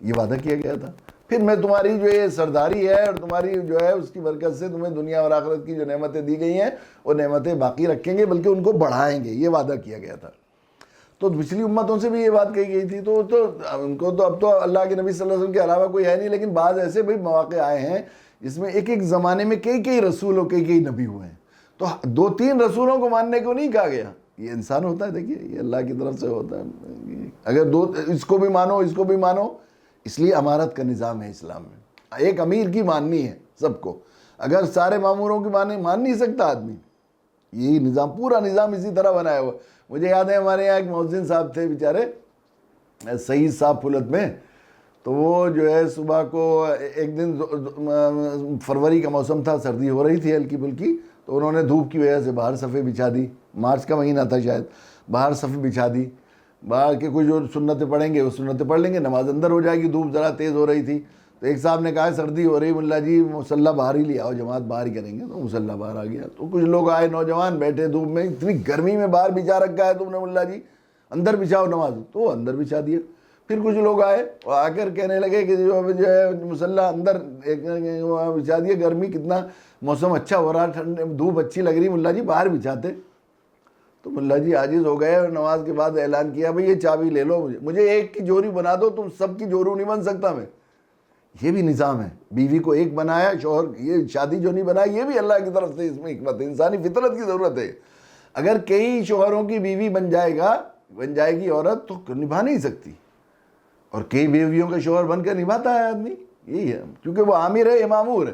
یہ وعدہ کیا گیا تھا۔ پھر میں تمہاری جو یہ سرداری ہے اور تمہاری جو ہے اس کی برکت سے تمہیں دنیا اور آخرت کی جو نعمتیں دی گئی ہیں وہ نعمتیں باقی رکھیں گے، بلکہ ان کو بڑھائیں گے، یہ وعدہ کیا گیا تھا۔ تو پچھلی امتوں سے بھی یہ بات کہی گئی تھی، تو ان کو تو اب تو اللہ کے نبی صلی اللہ علیہ وسلم کے علاوہ کوئی ہے نہیں، لیکن بعض ایسے بھی مواقع آئے ہیں جس میں ایک زمانے میں کئی رسول اور کئی نبی ہوئے ہیں، تو 2-3 رسولوں کو ماننے کو نہیں کہا گیا۔ یہ انسان ہوتا ہے، دیکھیے یہ اللہ کی طرف سے ہوتا ہے، اگر اس کو بھی مانو اس کو بھی مانو، اس لیے امارت کا نظام ہے اسلام میں، ایک امیر کی ماننی ہے سب کو، اگر سارے ماموروں کی مان نہیں سکتا آدمی۔ یہی نظام، پورا نظام اسی طرح بنایا ہوا۔ مجھے یاد ہے ہمارے یہاں ایک مؤذن صاحب تھے بیچارے، سعید صاحب پھلت میں، تو وہ جو ہے صبح کو ایک دن فروری کا موسم تھا، سردی ہو رہی تھی ہلکی پھلکی، تو انہوں نے دھوپ کی وجہ سے باہر صفیں بچھا دی، مارچ کا مہینہ تھا شاید، باہر صفیں بچھا دی، باہر کے کچھ جو سنتیں پڑھیں گے وہ سنتیں پڑھ لیں گے، نماز اندر ہو جائے گی، دھوپ ذرا تیز ہو رہی تھی، تو ایک صاحب نے کہا سردی ہو رہی ملا جی مصلی باہر ہی لے آؤ، جماعت باہر ہی کریں گے، تو مصلی باہر آ گیا، تو کچھ لوگ آئے نوجوان بیٹھے دھوپ میں، اتنی گرمی میں باہر بچھا رکھا ہے تم نے ملا جی، اندر بچھاؤ نماز، تو وہ اندر بچھا دیا۔ پھر کچھ لوگ آئے اور آ کر کہنے لگے کہ جو ہے مصلی اندر بچھا دیا، گرمی کتنا موسم اچھا ہو رہا، ٹھنڈ دھوپ اچھی لگ رہی، ملا جی باہر بچھاتے۔ تو ملا جی عاجز ہو گئے اور نماز کے بعد اعلان کیا بھئی یہ چابی لے لو، مجھے ایک کی جوری بنا دو، تم سب کی جورو نہیں بن سکتا میں۔ یہ بھی نظام ہے، بیوی کو ایک بنایا، شوہر یہ شادی جو نہیں بنائی، یہ بھی اللہ کی طرف سے اس میں حکمت ہے، انسانی فطرت کی ضرورت ہے۔ اگر کئی شوہروں کی بیوی بن جائے گی عورت تو نبھا نہیں سکتی، اور کئی بیویوں کے شوہر بن کر نبھاتا ہے آدمی، یہی ہے، کیونکہ وہ عامر ہے، امامور ہے۔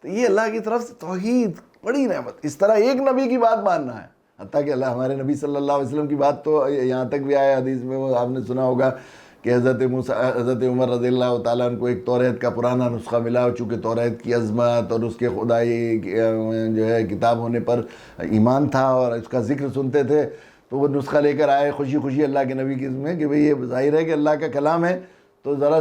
تو یہ اللہ کی طرف سے توحید بڑی نعمت، اس طرح ایک نبی کی بات ماننا ہے، حتیٰ کہ ہمارے نبی صلی اللہ علیہ وسلم کی بات تو یہاں تک بھی آیا حدیث میں، وہ آپ نے سنا ہوگا کہ حضرت عمر رضی اللہ تعالیٰ عنہ کو ایک توریت کا پرانا نسخہ ملا، اور چونکہ توریت کی عظمت اور اس کے خدائی جو ہے کتاب ہونے پر ایمان تھا اور اس کا ذکر سنتے تھے، تو وہ نسخہ لے کر آئے خوشی خوشی اللہ کے نبی کی میں کہ بھئی یہ ظاہر ہے کہ اللہ کا کلام ہے، تو ذرا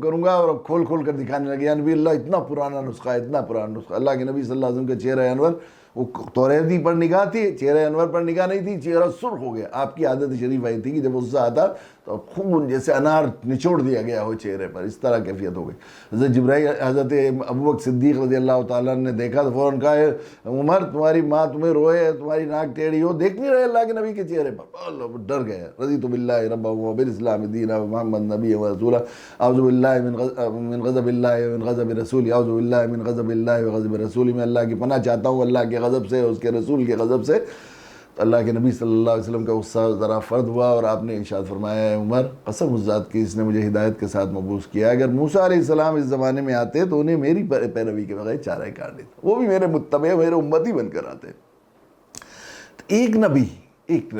کروں گا، اور کھول کر دکھانے لگے، یا نبی اللہ اتنا پرانا نسخہ، اتنا پرانا نسخہ۔ اللہ کے نبی صلی اللہ علیہ وسلم کے چہرہ انور، وہ توریتی پر نگاہ تھی، چہرہ انور پر نگاہ نہیں تھی، چہرہ سرخ ہو گیا۔ آپ کی عادت شریف آئی تھی کہ جب غصہ آتا تو خون جیسے انار نچوڑ دیا گیا ہو چہرے پر، اس طرح کیفیت ہو گئی۔ حضرت ابوبکر صدیق رضی اللہ تعالیٰ نے دیکھا تو فوراً کہا عمر تمہاری ماں تمہیں روئے، تمہاری ناک ٹیڑھی ہو، دیکھ نہیں رہے اللہ کے نبی کے چہرے پر، اللہ ڈر گئے۔ رضیت باللہ ربا وبالاسلام دینا محمد نبی و رسولہ، اعوذ باللہ من غضب اللہ ومن غضب رسول، اعوذ باللہ من غضب اللہ وغضب رسول، میں اللہ کی پناہ چاہتا ہوں اللہ کے غضب سے، اس کے رسول کے غضب سے۔ تو اللہ کے نبی صلی اللہ علیہ وسلم کا غصہ ذرا فرد ہوا، اور آپ نے ارشاد فرمایا ہے عمر قسم اس ذات کی اس نے مجھے ہدایت کے ساتھ مبعوث کیا، اگر موسیٰ علیہ السلام اس زمانے میں آتے تو انہیں میری پیروی کے بغیر چارہ کار دیتا، وہ بھی میرے متبع میرے امتی بن کر آتے۔ ایک نبی ایک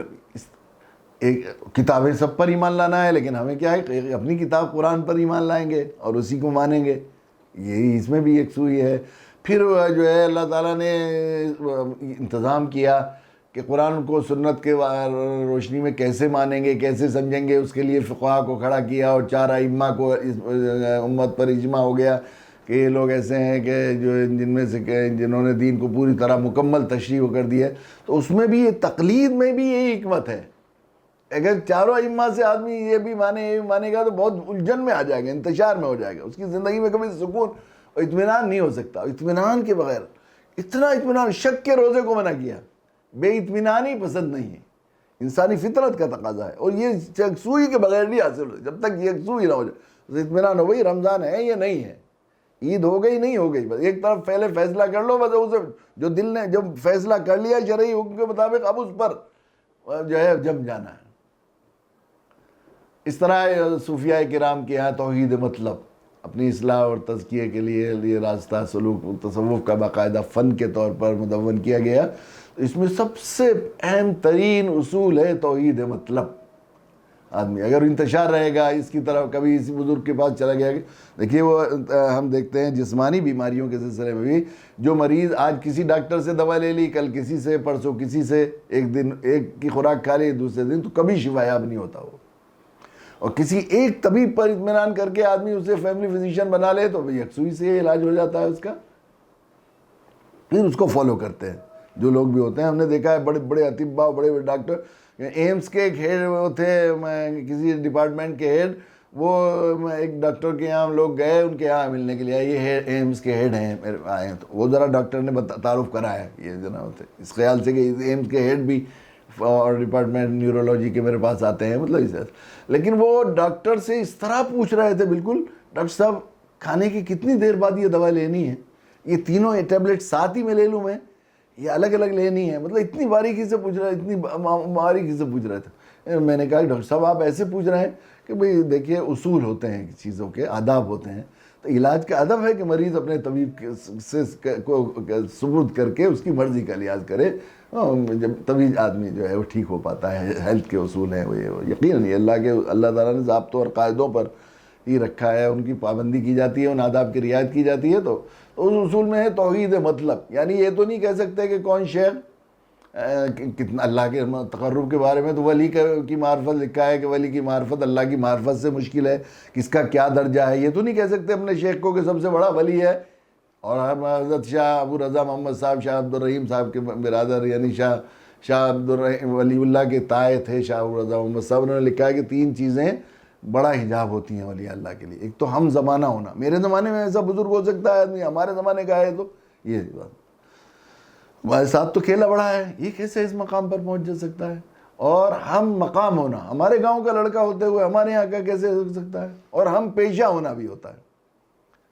کتابیں سب پر ایمان لانا ہے، لیکن ہمیں کیا ہے اپنی کتاب قرآن پر ایمان لائیں گے اور اسی کو مانیں گے، یہی اس میں بھی یکسوئی ہے۔ پھر جو ہے اللہ تعالیٰ نے انتظام کیا کہ قرآن کو سنت کے روشنی میں کیسے مانیں گے، کیسے سمجھیں گے، اس کے لیے فقہاء کو کھڑا کیا، اور 4 ائمہ کو امت پر اجماع ہو گیا کہ یہ لوگ ایسے ہیں کہ جو جن میں سے جنہوں نے دین کو پوری طرح مکمل تشریح کر دی ہے۔ تو اس میں بھی یہ تقلید میں بھی یہی حکمت ہے، اگر 4 ائمہ سے آدمی یہ بھی مانے گا تو بہت الجھن میں آ جائے گا، انتشار میں ہو جائے گا، اس کی زندگی میں کبھی سکون اور اطمینان نہیں ہو سکتا۔ اطمینان کے بغیر، اتنا اطمینان، شک کے روزے کو منع کیا، بے اطمینانی پسند نہیں ہے، انسانی فطرت کا تقاضا ہے، اور یہ یکسوئی کے بغیر نہیں حاصل ہو، جب تک یکسوئی نہ ہو جائے اطمینان ہو، بھئی رمضان ہے یا نہیں ہے، عید ہو گئی نہیں ہو گئی، بس ایک طرف پہلے فیصلہ کر لو، بس اسے جو دل نے جب فیصلہ کر لیا شرعی حکم کے مطابق اب اس پر جو ہے جم جانا ہے۔ اس طرح صوفیاء کرام کے ہاں توحید مطلب اپنی اصلاح اور تزکیے کے لیے یہ راستہ سلوک تصوف کا باقاعدہ فن کے طور پر مدون کیا گیا۔ اس میں سب سے اہم ترین اصول ہے توحید مطلب، آدمی اگر انتشار رہے گا اس کی طرف، کبھی اسی بزرگ کے پاس چلا گیا. دیکھیے وہ ہم دیکھتے ہیں جسمانی بیماریوں کے سلسلے میں بھی، جو مریض آج کسی ڈاکٹر سے دوا لے لی، کل کسی سے، پرسوں کسی سے، ایک دن ایک کی خوراک کھا لی، دوسرے دن تو کبھی شفا یاب نہیں ہوتا وہ. اور کسی ایک طبیب پر اطمینان کر کے آدمی اسے فیملی فزیشین بنا لے تو یکسوئی سے علاج ہو جاتا ہے اس کا. پھر اس کو فالو کرتے ہیں جو لوگ بھی ہوتے ہیں. ہم نے دیکھا ہے بڑے بڑے اطباء، بڑے بڑے ڈاکٹر، ایمس کے ایک ہیڈ وہ تھے، کسی ڈپارٹمنٹ کے ہیڈ، وہ ایک ڈاکٹر کے یہاں ہم لوگ گئے ان کے یہاں ملنے کے لیے، یہ ایمس کے ہیڈ ہیں میرے آئے ہیں. تو وہ ذرا ڈاکٹر نے تعارف کرایا ہے یہ جناب ہوتے اس خیال سے کہ ایمس کے ہیڈ بھی اور ڈپارٹمنٹ نیورولوجی کے میرے پاس آتے ہیں، مطلب اس. لیکن وہ ڈاکٹر سے اس طرح پوچھ رہے تھے بالکل، ڈاکٹر صاحب کھانے کی کتنی دیر بعد یہ دوا لینی ہے، یہ تینوں ٹیبلٹ ساتھ ہی میں لے لوں میں، یہ الگ الگ لینی ہے، مطلب اتنی باریکی سے پوچھ رہے، اتنی باریکی سے پوچھ رہے تھے. میں نے کہا کہ ڈاکٹر صاحب آپ ایسے پوچھ رہے ہیں کہ بھئی دیکھیے اصول ہوتے ہیں چیزوں کے، آداب ہوتے ہیں. تو علاج کا ادب ہے کہ مریض اپنے طبیب سے کو سپرد کر کے اس کی مرضی کا علاج کرے، جب تبھی آدمی جو ہے وہ ٹھیک ہو پاتا ہے. ہیلتھ کے اصول ہیں وہ یقیناً اللہ تعالیٰ نے ضابطوں اور قاعدوں پر ہی رکھا ہے، ان کی پابندی کی جاتی ہے، ان آداب کی رعایت کی جاتی ہے. تو اس اصول میں ہے توحید مطلب، یعنی یہ تو نہیں کہہ سکتے کہ کون شیخ کتنا اللہ کے تقرب کے بارے میں تو ولی کی معرفت لکھا ہے کہ ولی کی معرفت اللہ کی معرفت سے مشکل ہے، کس کا کیا درجہ ہے، یہ تو نہیں کہہ سکتے اپنے شیخ کو کہ سب سے بڑا ولی ہے. اور حضرت شاہ ابو رضا محمد صاحب، شاہ عبد الرحیم صاحب کے برادر، یعنی شاہ عبد الرحیم ولی اللہ کے تائے تھے شاہ ابو رضا محمد صاحب، انہوں نے لکھا ہے کہ 3 چیزیں بڑا حجاب ہوتی ہیں ولی اللہ کے لیے. ایک تو ہم زمانہ ہونا، میرے زمانے میں ایسا بزرگ ہو سکتا ہے آدمی، ہمارے زمانے کا ہے تو یہ بات، ہمارے ساتھ تو کھیلا بڑا ہے، یہ کیسے اس مقام پر پہنچ جا سکتا ہے. اور ہم مقام ہونا، ہمارے گاؤں کا لڑکا ہوتے ہوئے ہمارے یہاں کا کیسے ہو سکتا ہے. اور ہم پیشہ ہونا بھی ہوتا ہے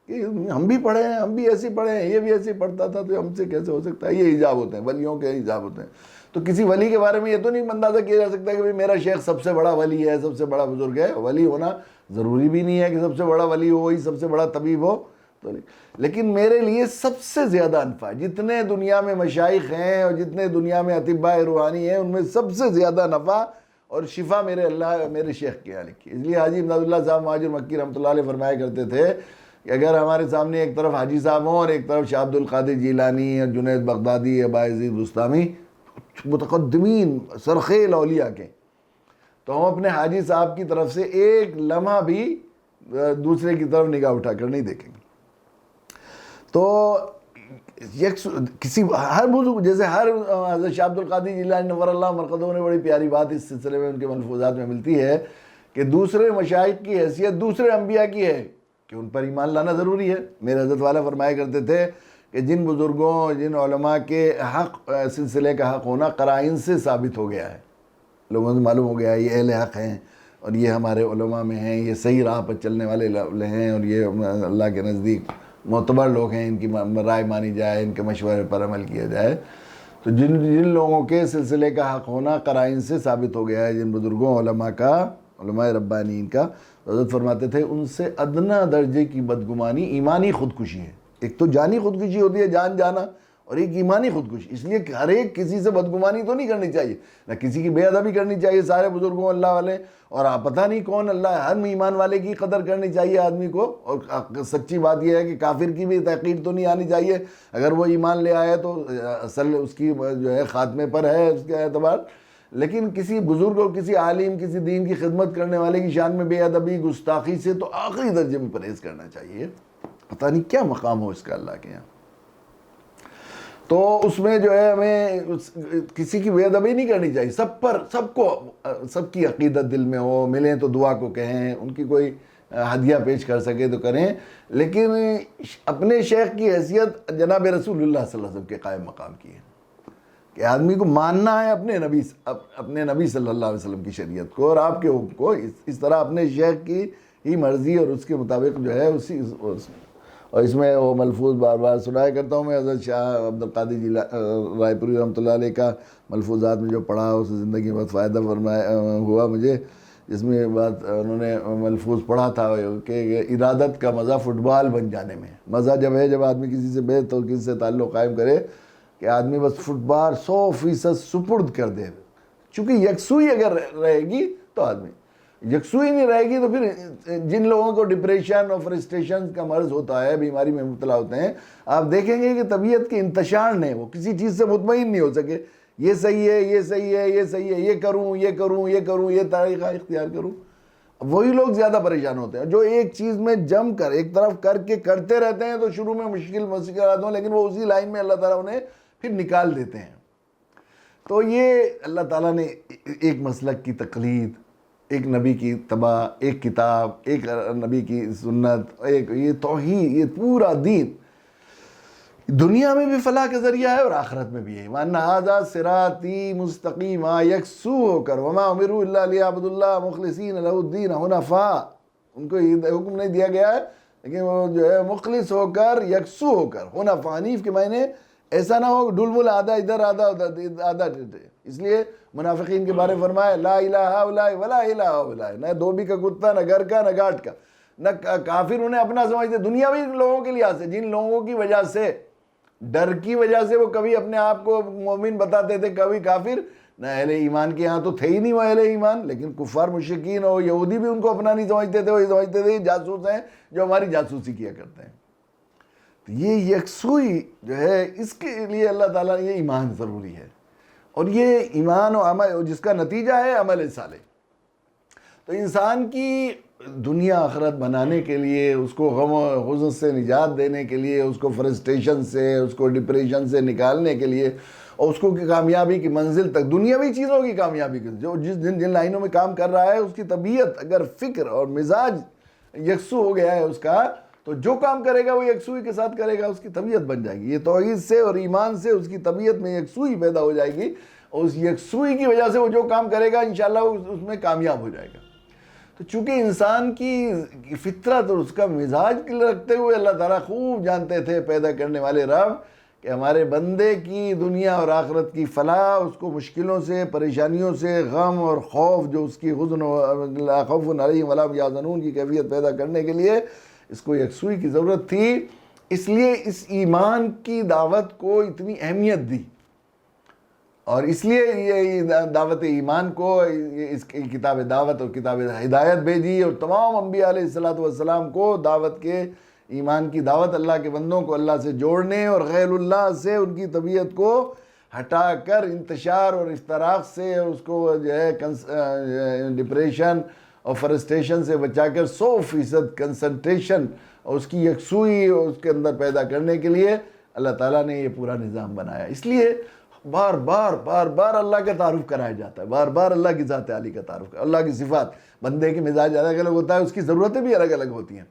کہ ہم بھی پڑھے ہیں، ہم بھی ایسے پڑھے ہیں، یہ بھی ایسے پڑھتا تھا تو ہم سے کیسے ہو سکتا ہے. یہ حجاب ہوتے ہیں، ولیوں کے حجاب ہوتے ہیں. تو کسی ولی کے بارے میں یہ تو نہیں اندازہ کیا جا سکتا کہ میرا شیخ سب سے بڑا ولی ہے، سب سے بڑا بزرگ ہے. ولی ہونا ضروری بھی نہیں ہے کہ سب سے بڑا ولی ہو وہی سب سے بڑا طبیب ہو. لیکن میرے لیے سب سے زیادہ انفع، جتنے دنیا میں مشائخ ہیں اور جتنے دنیا میں اطباء روحانی ہیں، ان میں سب سے زیادہ نفع اور شفا میرے شیخ کے یہاں لکھی. اس لیے حاجی امداد اللہ صاحب مہاجر مکی رحمۃ اللہ علیہ فرمایا کرتے تھے کہ اگر ہمارے سامنے ایک طرف حاجی صاحب ہوں اور ایک طرف شاہ عبد القادر جیلانی اور جنید بغدادی یا بایزید بستامی، متقدمین سرخیل اولیاء کے، تو ہم اپنے حاجی صاحب کی طرف سے ایک لمحہ بھی دوسرے کی طرف نگاہ اٹھا کر نہیں دیکھیں گے. تو کسی ہر بزرگ، جیسے ہر حضرت شاہ عبد القادر جیلانی نور اللہ مرقدہ نے بڑی پیاری بات اس سلسلے میں ان کے ملفوظات میں ملتی ہے کہ دوسرے مشائخ کی حیثیت دوسرے انبیاء کی ہے کہ ان پر ایمان لانا ضروری ہے. میرے حضرت والا فرمایا کرتے تھے کہ جن بزرگوں، جن علماء کے حق سلسلے کا حق ہونا قرائن سے ثابت ہو گیا ہے، لوگوں سے معلوم ہو گیا ہے یہ اہل حق ہیں اور یہ ہمارے علماء میں ہیں، یہ صحیح راہ پر چلنے والے ہیں اور یہ اللہ کے نزدیک معتبر لوگ ہیں، ان کی رائے مانی جائے، ان کے مشورے پر عمل کیا جائے. تو جن لوگوں کے سلسلے کا حق ہونا قرائن سے ثابت ہو گیا ہے، جن بزرگوں علماء کا، علماء ربانیین کا، حضرت فرماتے تھے ان سے ادنا درجے کی بدگمانی ایمانی خودکشی ہے. ایک تو جانی خودکشی ہوتی ہے، جان جانا، اور ایک ایمانی خودکشی. اس لیے ہر ایک کسی سے بدگمانی تو نہیں کرنی چاہیے، نہ کسی کی بے ادبی کرنی چاہیے. سارے بزرگوں اللہ والے اور پتہ نہیں کون اللہ، ہر ایمان والے کی قدر کرنی چاہیے آدمی کو. اور سچی بات یہ ہے کہ کافر کی بھی تحقیر تو نہیں آنی چاہیے، اگر وہ ایمان لے آئے تو اصل اس کی جو ہے خاتمے پر ہے اس کا اعتبار. لیکن کسی بزرگ اور کسی عالم، کسی دین کی خدمت کرنے والے کی شان میں بے ادبی، گستاخی سے تو آخری درجے میں پرہیز کرنا چاہیے. پتہ نہیں کیا مقام ہو اس کا اللہ کے یہاں. تو اس میں جو ہے ہمیں کسی کی بے ادبی نہیں کرنی چاہیے. سب پر، سب کو، سب کی عقیدت دل میں ہو، ملیں تو دعا کو کہیں، ان کی کوئی ہدیہ پیش کر سکے تو کریں. لیکن اپنے شیخ کی حیثیت جناب رسول اللہ صلی اللہ علیہ وسلم کے قائم مقام کی ہے کہ آدمی کو ماننا ہے اپنے نبی صلی اللہ علیہ وسلم کی شریعت کو اور آپ کے حکم کو. اس طرح اپنے شیخ کی ہی مرضی اور اس کے مطابق جو ہے اسی. اور اس میں وہ ملفوظ بار بار سنایا کرتا ہوں میں، حضرت شاہ عبد القادر رائے پوری رحمۃ اللہ علیہ کا ملفوظات میں جو پڑھا اس زندگی میں بہت فائدہ ہوا مجھے. جس میں بات انہوں نے ملفوظ پڑھا تھا کہ ارادت کا مزہ فٹ بال بن جانے میں. مزہ جب ہے جب آدمی کسی سے بے توقیر سے تعلق قائم کرے کہ آدمی بس فٹ بال 100% سپرد کر دے. چونکہ یکسوئی اگر رہے گی تو آدمی یکسوئی نہیں رہے گی تو پھر جن لوگوں کو ڈپریشن اور فرسٹریشن کا مرض ہوتا ہے، بیماری میں مبتلا ہوتے ہیں، آپ دیکھیں گے کہ طبیعت کے انتشار نے وہ کسی چیز سے مطمئن نہیں ہو سکے، یہ صحیح ہے، یہ صحیح ہے، یہ صحیح ہے، یہ کروں، یہ کروں، یہ کروں، یہ طریقہ اختیار کروں. وہی لوگ زیادہ پریشان ہوتے ہیں جو ایک چیز میں جم کر ایک طرف کر کے کرتے رہتے ہیں، تو شروع میں مشکلات ہوں، لیکن وہ اسی لائن میں اللہ تعالیٰ انہیں پھر نکال دیتے ہیں. تو یہ اللہ تعالیٰ نے ایک مسلک کی تقلید، ایک نبی کی اتباع، ایک کتاب، ایک نبی کی سنت، ایک یہ توحید، یہ پورا دین دنیا میں بھی فلاح کا ذریعہ ہے اور آخرت میں بھی ہے. وَأَنَّ هَذَا صِرَاطِي مُسْتَقِيمًا یکسو ہو کر، وَمَا أُمِرُوا إِلَّا لِيَعْبُدُوا اللَّهَ مُخْلِصِينَ لَهُ الدِّينَ حُنَفَاءَ. ان کو یہ حکم نہیں دیا گیا ہے، لیکن وہ جو ہے مخلص ہو کر، یکسو ہو کر. حنفاء، حنیف کے معنی ایسا نہ ہو ڈل مل آدھا ادھر آدھا آدھا. اس لیے منافقین کے بارے فرمایا لا الہ الا ولا الہ الا، نہ دھوبی کا کتا، نہ گھر کا، نہ گھاٹ کا. نہ کافر انہیں اپنا سمجھتے، دنیاوی لوگوں کے لحاظ سے، جن لوگوں کی وجہ سے، ڈر کی وجہ سے وہ کبھی اپنے آپ کو مومن بتاتے تھے، کبھی کافر. نہ اہل ایمان کے ہاں تو تھے ہی نہیں وہ اہل ایمان، لیکن کفار مشرکین اور یہودی بھی ان کو اپنا نہیں سمجھتے تھے، وہ سمجھتے تھے یہ جاسوس ہیں جو ہماری جاسوسی کیا کرتے ہیں. تو یہ یکسوئی جو ہے، اس کے لیے اللہ تعالیٰ یہ ایمان ضروری ہے، اور یہ ایمان و عمل جس کا نتیجہ ہے عمل صالح. تو انسان کی دنیا آخرت بنانے کے لیے، اس کو غم و حزن سے نجات دینے کے لیے، اس کو فرسٹریشن سے، اس کو ڈپریشن سے نکالنے کے لیے، اور اس کو کامیابی کی منزل تک، دنیاوی چیزوں کی کامیابی کی، جو جن لائنوں میں کام کر رہا ہے، اس کی طبیعت اگر فکر اور مزاج یکسو ہو گیا ہے اس کا، تو جو کام کرے گا وہ یکسوئی کے ساتھ کرے گا، اس کی طبیعت بن جائے گی. یہ توحید سے اور ایمان سے اس کی طبیعت میں یکسوئی پیدا ہو جائے گی، اور اس یکسوئی کی وجہ سے وہ جو کام کرے گا انشاءاللہ اس میں کامیاب ہو جائے گا. تو چونکہ انسان کی فطرت اور اس کا مزاج رکھتے ہوئے اللہ تعالیٰ خوب جانتے تھے پیدا کرنے والے رب کہ ہمارے بندے کی دنیا اور آخرت کی فلاح، اس کو مشکلوں سے، پریشانیوں سے، غم اور خوف، جو اس کی حزن لا خوف علیہم ولا هم یحزنون کی کیفیت پیدا کرنے کے لیے اس کو یکسوئی کی ضرورت تھی. اس لیے اس ایمان کی دعوت کو اتنی اہمیت دی، اور اس لیے یہ دعوت ایمان کو، اس کی کتاب دعوت اور کتاب ہدایت بھیجی، اور تمام انبیاء علیہ السلام کو دعوت کے ایمان کی دعوت، اللہ کے بندوں کو اللہ سے جوڑنے اور غیر اللہ سے ان کی طبیعت کو ہٹا کر انتشار اور افتراق سے، اس کو جو ہے ڈپریشن اور فرسٹریشن سے بچا کر 100% کنسنٹریشن اور اس کی یکسوئی اس کے اندر پیدا کرنے کے لیے اللہ تعالیٰ نے یہ پورا نظام بنایا. اس لیے بار بار اللہ کا تعارف کرایا جاتا ہے، بار بار اللہ کی ذات عالی کا تعارف، اللہ کی صفات. بندے کے مزاج الگ الگ ہوتا ہے، اس کی ضرورتیں بھی الگ الگ ہوتی ہیں.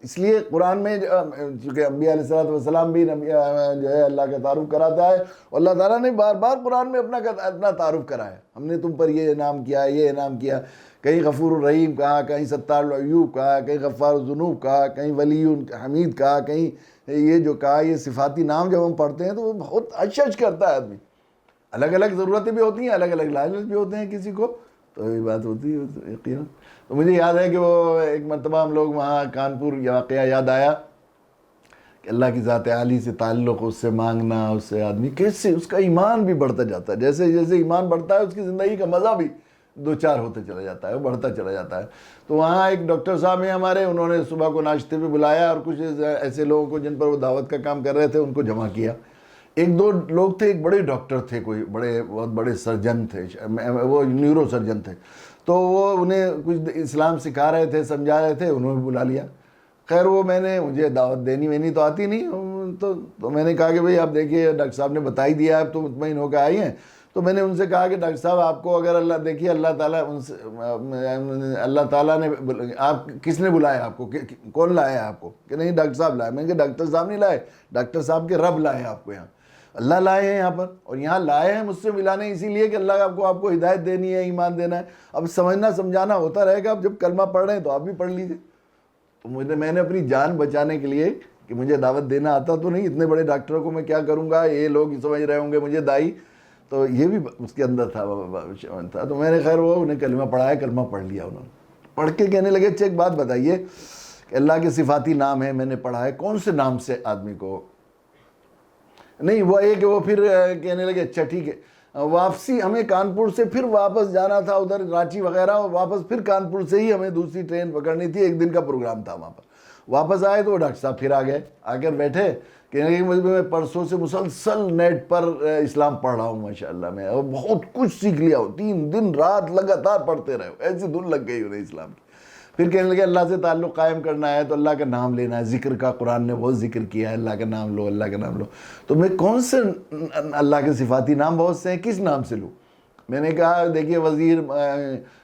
اس لیے قرآن میں چونکہ انبیاء علیہ السلام بھی جو ہے اللہ کا تعارف کراتا ہے، اور اللہ تعالیٰ نے بار بار قرآن میں اپنا تعارف کرایا. ہم نے تم پر یہ انعام کیا، یہ انعام کیا. کہیں غفور الرحیم کہا، کہیں ستار العیوب کہا، کہیں غفار الذنوب کہا، کہیں ولی حمید کہا، کہیں یہ جو کہا. یہ صفاتی نام جب ہم پڑھتے ہیں تو وہ بہت اچھا کرتا ہے آدمی. الگ الگ ضرورتیں بھی ہوتی ہیں، الگ الگ لائنز بھی ہوتے ہیں کسی کو، تو یہ بات ہوتی ہے یقیناً. تو مجھے یاد ہے کہ وہ ایک مرتبہ ہم لوگ وہاں کانپور واقعہ یاد آیا کہ اللہ کی ذات عالی سے تعلق، اس سے مانگنا، اس سے آدمی کیسے اس کا ایمان بھی بڑھتا جاتا ہے. جیسے جیسے ایمان بڑھتا ہے اس کی زندگی کا مزہ بھی دو چار ہوتے چلا جاتا ہے، بڑھتا چلا جاتا ہے. تو وہاں ایک ڈاکٹر صاحب ہیں ہمارے، انہوں نے صبح کو ناشتے پہ بلایا اور کچھ ایسے لوگوں کو جن پر وہ دعوت کا کام کر رہے تھے ان کو جمع کیا. ایک دو لوگ تھے، ایک بڑے ڈاکٹر تھے، کوئی بہت بڑے سرجن تھے، وہ نیورو سرجن تھے. تو وہ انہیں کچھ اسلام سکھا رہے تھے، سمجھا رہے تھے، انہوں نے بلا لیا. خیر وہ مجھے دعوت دینی وینی تو آتی نہیں، تو میں نے کہا کہ بھئی آپ دیکھیے ڈاکٹر صاحب نے بتا ہی دیا، آپ تو مطمئن ہو کے آئی ہیں. تو میں نے ان سے کہا کہ ڈاکٹر صاحب آپ کو اگر دیکھیے اللہ تعالیٰ نے، آپ کس نے بلایا آپ کو، کون لایا آپ کو؟ کہ نہیں ڈاکٹر صاحب لائے. میں نے کہا ڈاکٹر صاحب نہیں لائے، ڈاکٹر صاحب کے رب لائے آپ کو یہاں، اللہ لائے ہیں یہاں پر. اور یہاں لائے ہیں مجھ سے ملانے اسی لیے کہ اللہ آپ کو ہدایت دینی ہے، ایمان دینا ہے. اب سمجھنا سمجھانا ہوتا رہے گا. اب جب کلمہ پڑھ رہے ہیں تو آپ بھی پڑھ لیجئے. تو میں نے اپنی جان بچانے کے لیے کہ مجھے دعوت دینا آتا تو نہیں، اتنے بڑے ڈاکٹروں کو میں کیا کروں گا، یہ لوگ سمجھ رہے ہوں گے مجھے دائی، تو یہ بھی اس کے اندر تھا. تو میں نے خیر وہ انہیں کلمہ پڑھایا، کلمہ پڑھ لیا. انہوں نے پڑھ کے کہنے لگے اچھا ایک بات بتائیے کہ اللہ کے صفاتی نام ہیں، میں نے پڑھا ہے، کون سے نام سے آدمی کو نہیں وہ کہ وہ پھر کہنے لگے اچھا ٹھیک ہے واپسی ہمیں کانپور سے پھر واپس جانا تھا ادھر رانچی وغیرہ، اور واپس پھر کانپور سے ہی ہمیں دوسری ٹرین پکڑنی تھی، 1 دن کا پروگرام تھا وہاں پر۔ واپس آئے تو ڈاکٹر صاحب پھر آ گئے، آ کر بیٹھے، کہنے لگے میں پرسوں سے مسلسل نیٹ پر اسلام پڑھ رہا ہوں ماشاءاللہ میں، اور بہت کچھ سیکھ لیا ہوں، 3 دن رات لگاتار پڑھتے رہے، ایسی دھن لگ گئی انہیں اسلام کی۔ پھر کہنے لگے اللہ سے تعلق قائم کرنا ہے تو اللہ کا نام لینا ہے، ذکر کا قرآن نے بہت ذکر کیا ہے، اللہ کا نام لو، اللہ کا نام لو۔ تو میں کون سے اللہ کے صفاتی نام بہت سے ہیں، کس نام سے لوں؟ میں نے کہا دیکھیے وزیر،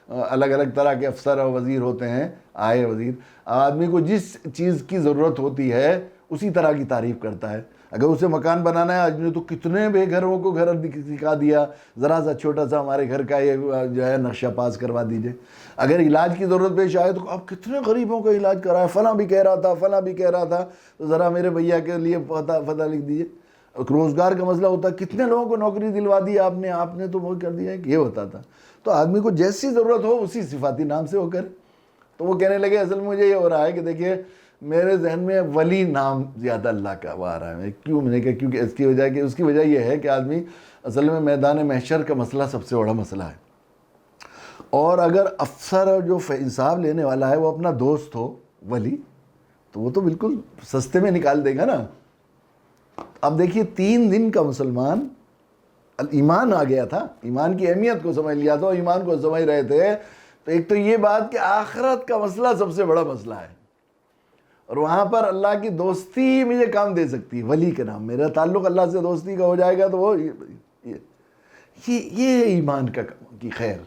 الگ الگ طرح کے افسر اور وزیر ہوتے ہیں، آئے وزیر، آدمی کو جس چیز کی ضرورت ہوتی ہے اسی طرح کی تعریف کرتا ہے۔ اگر اسے مکان بنانا ہے، آدمی نے تو کتنے بے گھروں کو گھر دکھا دیا، ذرا سا چھوٹا سا ہمارے گھر کا یہ جو ہے نقشہ پاس کروا دیجئے۔ اگر علاج کی ضرورت پیش آئے تو آپ کتنے غریبوں کا علاج کرائے، فلاں بھی کہہ رہا تھا، فلاں بھی کہہ رہا تھا، تو ذرا میرے بھیا کے لیے فتح لکھ دیجئے۔ روزگار کا مسئلہ ہوتا ہے، کتنے لوگوں کو نوکری دلوا دی آپ نے تو وہ کر دیا ہے کہ یہ ہوتا تھا۔ تو آدمی کو جیسی ضرورت ہو اسی صفاتی نام سے ہو کر۔ تو وہ کہنے لگے اصل مجھے یہ ہو رہا ہے کہ دیکھیے میرے ذہن میں ولی نام زیادہ اللہ کا وہ آ رہا ہے۔ کیوں؟ میں نے کہا کیونکہ اس کی وجہ یہ ہے کہ آدمی اصل میں میدان محشر کا مسئلہ سب سے بڑا مسئلہ ہے، اور اگر افسر جو حساب لینے والا ہے وہ اپنا دوست ہو ولی، تو وہ تو بالکل سستے میں نکال دے گا نا۔ اب دیکھیے 3 دن کا مسلمان ایمان آ گیا تھا، ایمان کی اہمیت کو سمجھ لیا تھا، ایمان کو سمجھ رہے تھے، تو ایک تو یہ بات کہ آخرت کا مسئلہ سب سے بڑا مسئلہ ہے، اور وہاں پر اللہ کی دوستی مجھے کام دے سکتی ہے، ولی کے نام میرا تعلق اللہ سے دوستی کا ہو جائے گا، تو وہ یہ ایمان کی خیر۔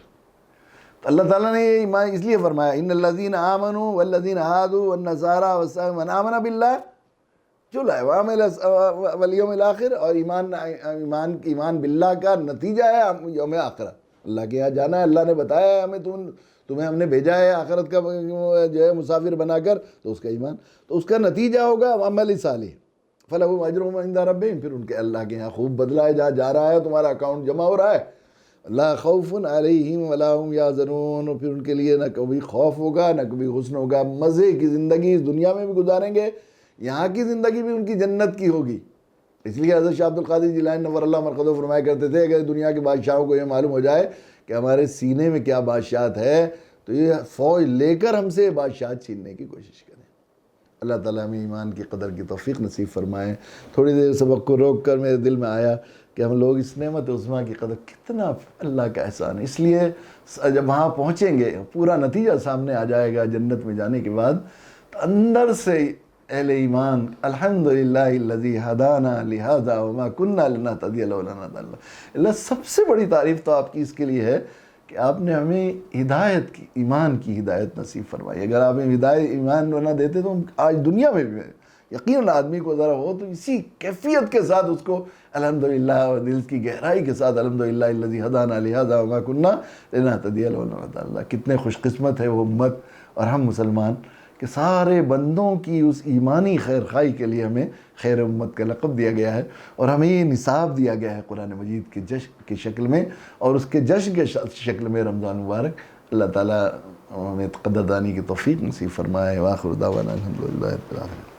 تو اللہ تعالیٰ نے یہ ایمان اس لیے فرمایا ان الذین آمنوا والذین ہادوا والنصارى من آمن باللہ جو لائے والیوم الآخر، اور ایمان باللہ کا نتیجہ ہے یوم آخرہ، اللہ کے یہاں جانا ہے، اللہ نے بتایا ہے ہمیں، تمہیں ہم نے بھیجا ہے آخرت کا جو ہے مسافر بنا کر، تو اس کا ایمان، تو اس کا نتیجہ ہوگا عمل صالح فلہم اجرہم عند ربہم، پھر ان کے اللہ کے یہاں خوب بدلہ ہے، جہاں جا رہا ہے تمہارا اکاؤنٹ جمع ہو رہا ہے، لا خوف علیہم ولا هم یحزنون، اور پھر ان کے لیے نہ کبھی خوف ہوگا نہ کبھی حزن ہوگا، مزے کی زندگی اس دنیا میں بھی گزاریں گے، یہاں کی زندگی بھی ان کی جنت کی ہوگی۔ اس لیے حضرت شاہ عبد القادر جیلانی نور اللہ مرقدہ فرمایا کرتے تھے اگر دنیا کے بادشاہوں کو یہ معلوم ہو جائے کہ ہمارے سینے میں کیا بادشاہت ہے تو یہ فوج لے کر ہم سے بادشاہت چھیننے کی کوشش کریں۔ اللہ تعالیٰ ہمیں ایمان کی قدر کی توفیق نصیب فرمائے۔ تھوڑی دیر سبق کو روک کر میرے دل میں آیا کہ ہم لوگ اس نعمت عظمیٰ کی قدر، کتنا اللہ کا احسان ہے۔ اس لیے جب وہاں پہنچیں گے پورا نتیجہ سامنے آ جائے گا جنت میں جانے کے بعد، تو اندر سے اہل ایمان الحمدللہ الذی ہدانا لہذا وما کننا لنہتدی لولا ان ہدانا اللہ، اللہ سب سے بڑی تعریف تو آپ کی اس کے لیے ہے کہ آپ نے ہمیں ہدایت کی، ایمان کی ہدایت نصیب فرمائی۔ اگر آپ ہمیں ہدایت ایمان نہ دیتے تو ہم آج دنیا میں بھی یقیناً آدمی کو ذرا ہو تو اسی کیفیت کے ساتھ اس کو الحمدللہ اور دل کی گہرائی کے ساتھ الحمدللہ الذی ہدانا لہذا وما کننا لنہتدی لولا ان ہدانا اللہ، کتنے خوش قسمت ہے وہ امت اور ہم مسلمان کہ سارے بندوں کی اس ایمانی خیر خواہی کے لیے ہمیں خیر امت کا لقب دیا گیا ہے، اور ہمیں یہ نصاب دیا گیا ہے قرآن مجید کے جشن کی شکل میں اور اس کے جشن کے شکل میں رمضان مبارک۔ اللہ تعالیٰ ہمیں قدردانی کی توفیق نصیب فرمائے۔ وآخر دعوانا الحمدللہ رب العالمین۔